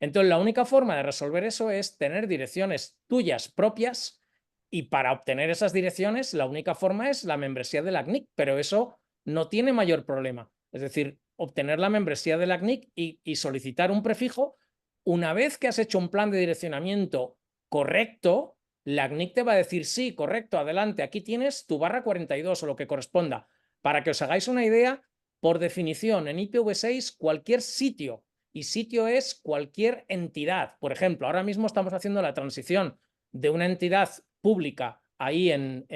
Entonces, la única forma de resolver eso es tener direcciones tuyas propias y para obtener esas direcciones, la única forma es la membresía de la CNIC, pero eso no tiene mayor problema. Es decir, obtener la membresía de la CNIC y solicitar un prefijo. Una vez que has hecho un plan de direccionamiento correcto, la CNIC te va a decir, sí, correcto, adelante, aquí tienes tu /42 o lo que corresponda. Para que os hagáis una idea, por definición, en IPv6, cualquier sitio, y sitio es cualquier entidad. Por ejemplo, ahora mismo estamos haciendo la transición de una entidad pública ahí en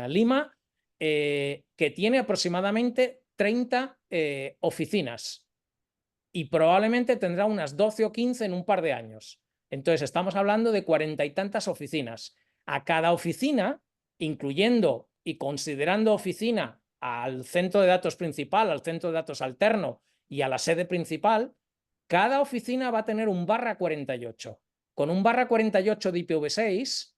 Lima, que tiene aproximadamente 30 oficinas y probablemente tendrá unas 12 o 15 en un par de años. Entonces estamos hablando de 40 y tantas oficinas. A cada oficina, incluyendo y considerando oficina al centro de datos principal, al centro de datos alterno y a la sede principal, cada oficina va a tener un /48. Con un /48 de IPv6,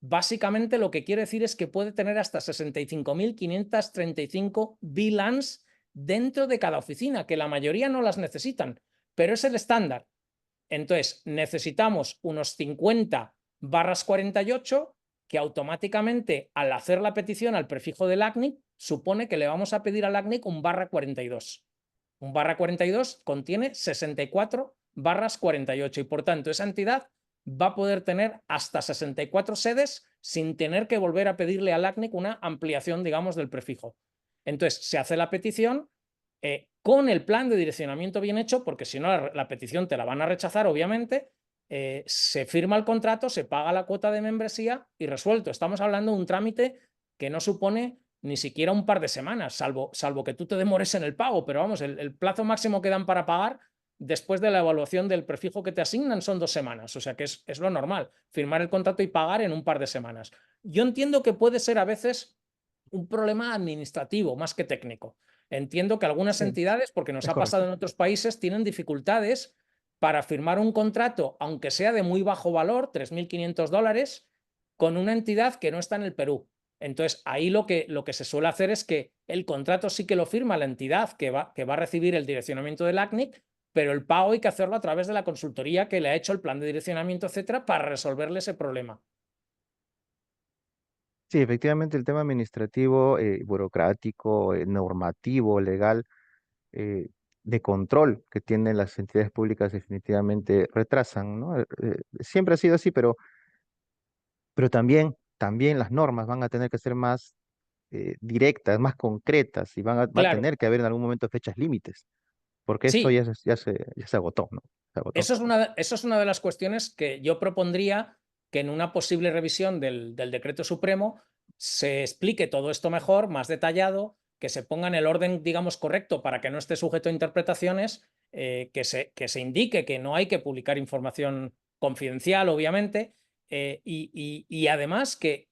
básicamente lo que quiere decir es que puede tener hasta 65.535 VLANs dentro de cada oficina, que la mayoría no las necesitan, pero es el estándar. Entonces, necesitamos unos 50 /48 que automáticamente, al hacer la petición al prefijo del ACNIC, supone que le vamos a pedir al ACNIC un /42. Un /42 contiene 64 /48 y por tanto esa entidad va a poder tener hasta 64 sedes sin tener que volver a pedirle al ACNIC una ampliación, digamos, del prefijo. Entonces, se hace la petición con el plan de direccionamiento bien hecho, porque si no la petición te la van a rechazar, obviamente, se firma el contrato, se paga la cuota de membresía y resuelto. Estamos hablando de un trámite que no supone ni siquiera un par de semanas, salvo que tú te demores en el pago, pero vamos, el plazo máximo que dan para pagar después de la evaluación del prefijo que te asignan son 2 semanas, o sea que es lo normal, firmar el contrato y pagar en un par de semanas. Yo entiendo que puede ser a veces un problema administrativo más que técnico. Entiendo que algunas Sí, entidades, porque nos es ha pasado correcto. en otros países, tienen dificultades para firmar un contrato, aunque sea de muy bajo valor, $3.500, con una entidad que no está en el Perú. Entonces, ahí lo que se suele hacer es que el contrato sí que lo firma la entidad que va a recibir el direccionamiento del ACNIC, pero el pago hay que hacerlo a través de la consultoría que le ha hecho el plan de direccionamiento, etcétera, para resolverle ese problema. Sí, efectivamente el tema administrativo, burocrático, normativo, legal, eh, de control que tienen las entidades públicas definitivamente retrasan, ¿no? Siempre ha sido así, pero también las normas van a tener que ser más directas, más concretas y va a Claro, tener que haber en algún momento fechas límites, porque esto sí, ya se agotó, ¿no? Se agotó. eso es una de las cuestiones que yo propondría que en una posible revisión del decreto supremo se explique todo esto mejor, más detallado, que se ponga en el orden, digamos, correcto para que no esté sujeto a interpretaciones, que se indique que no hay que publicar información confidencial, obviamente, y además que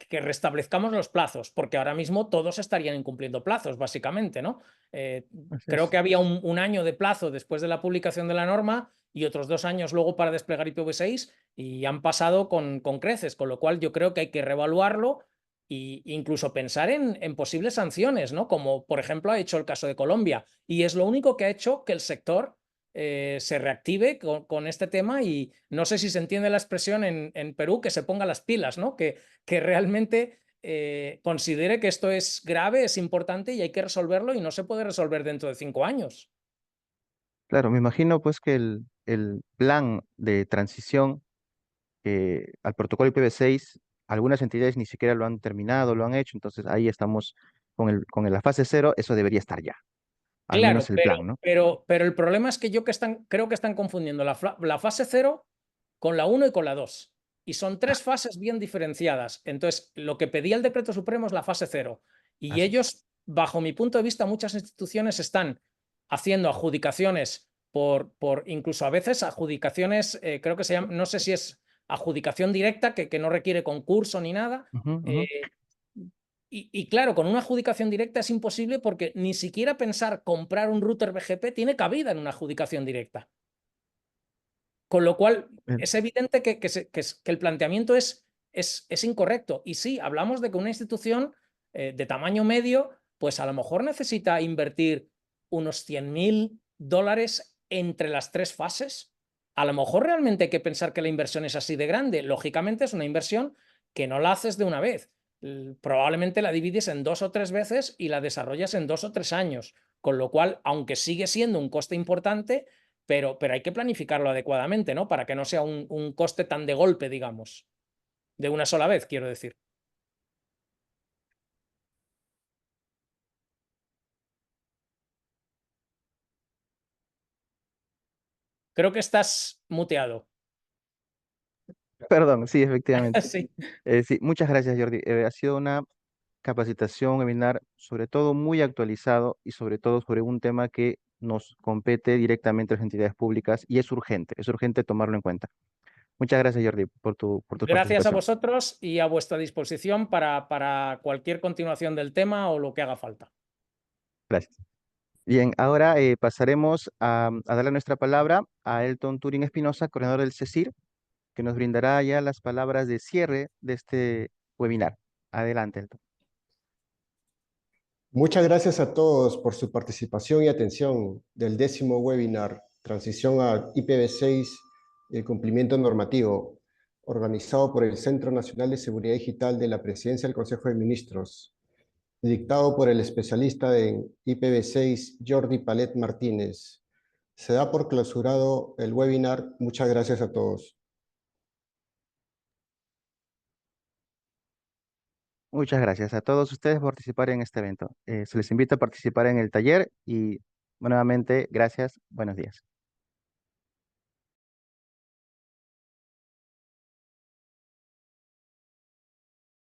restablezcamos los plazos, porque ahora mismo todos estarían incumpliendo plazos, básicamente, ¿no? Eh, Así Creo es. que había un año de plazo después de la publicación de la norma y otros 2 años luego para desplegar IPv6 y han pasado con creces, con lo cual yo creo que hay que reevaluarlo e incluso pensar en posibles sanciones, ¿no? Como por ejemplo ha hecho el caso de Colombia y es lo único que ha hecho que el sector se reactive con este tema y no sé si se entiende la expresión en Perú que se ponga las pilas, ¿no? Que realmente considere que esto es grave, es importante y hay que resolverlo y no se puede resolver dentro de 5 años. Claro, me imagino pues que el plan de transición al protocolo IPv6, algunas entidades ni siquiera lo han terminado, lo han hecho, entonces ahí estamos con la fase cero, eso debería estar ya, al Claro, menos el plan, ¿no? pero el problema es que creo que están confundiendo la fase 0 con la 1 y con la 2. Y son 3 fases bien diferenciadas. Entonces, lo que pedía el decreto supremo es la fase 0. Y Así es. ellos, bajo mi punto de vista, muchas instituciones están haciendo adjudicaciones por incluso a veces adjudicaciones, creo que se llama, no sé si es adjudicación directa, que no requiere concurso ni nada. Ujú, ujú. eh, y claro, con una adjudicación directa es imposible porque ni siquiera pensar comprar un router BGP tiene cabida en una adjudicación directa. Con lo cual, Eh, es evidente que el planteamiento es incorrecto. Y sí, hablamos de que una institución de tamaño medio, pues a lo mejor necesita invertir unos $100.000 entre las 3 fases. A lo mejor realmente hay que pensar que la inversión es así de grande. Lógicamente es una inversión que no la haces de una vez. Probablemente la divides en 2 o 3 veces y la desarrollas en 2 o 3 años. Con lo cual, aunque sigue siendo un coste importante, pero hay que planificarlo adecuadamente, ¿no? Para que no sea un coste tan de golpe, digamos, de una sola vez, quiero decir. Creo que estás muteado. Perdón, sí, efectivamente. Sí. Sí, muchas gracias, Jordi. Ha sido una capacitación, webinar, sobre todo muy actualizado y sobre todo sobre un tema que nos compete directamente a las entidades públicas y es urgente tomarlo en cuenta. Muchas gracias, Jordi, por tu Gracias a participación. vosotros y a vuestra disposición para cualquier continuación del tema o lo que haga falta. Gracias. Bien, ahora pasaremos a darle nuestra palabra a Elton Turing Espinosa, coordinador del CECIR, que nos brindará ya las palabras de cierre de este webinar. Adelante, Elton. Muchas gracias a todos por su participación y atención del 10º webinar, Transición a IPv6 y el cumplimiento normativo, organizado por el Centro Nacional de Seguridad Digital de la Presidencia del Consejo de Ministros, dictado por el especialista en IPv6 Jordi Palet Martínez. Se da por clausurado el webinar. Muchas gracias a todos. Muchas gracias a todos ustedes por participar en este evento. Se les invita a participar en el taller y nuevamente, gracias. Buenos días.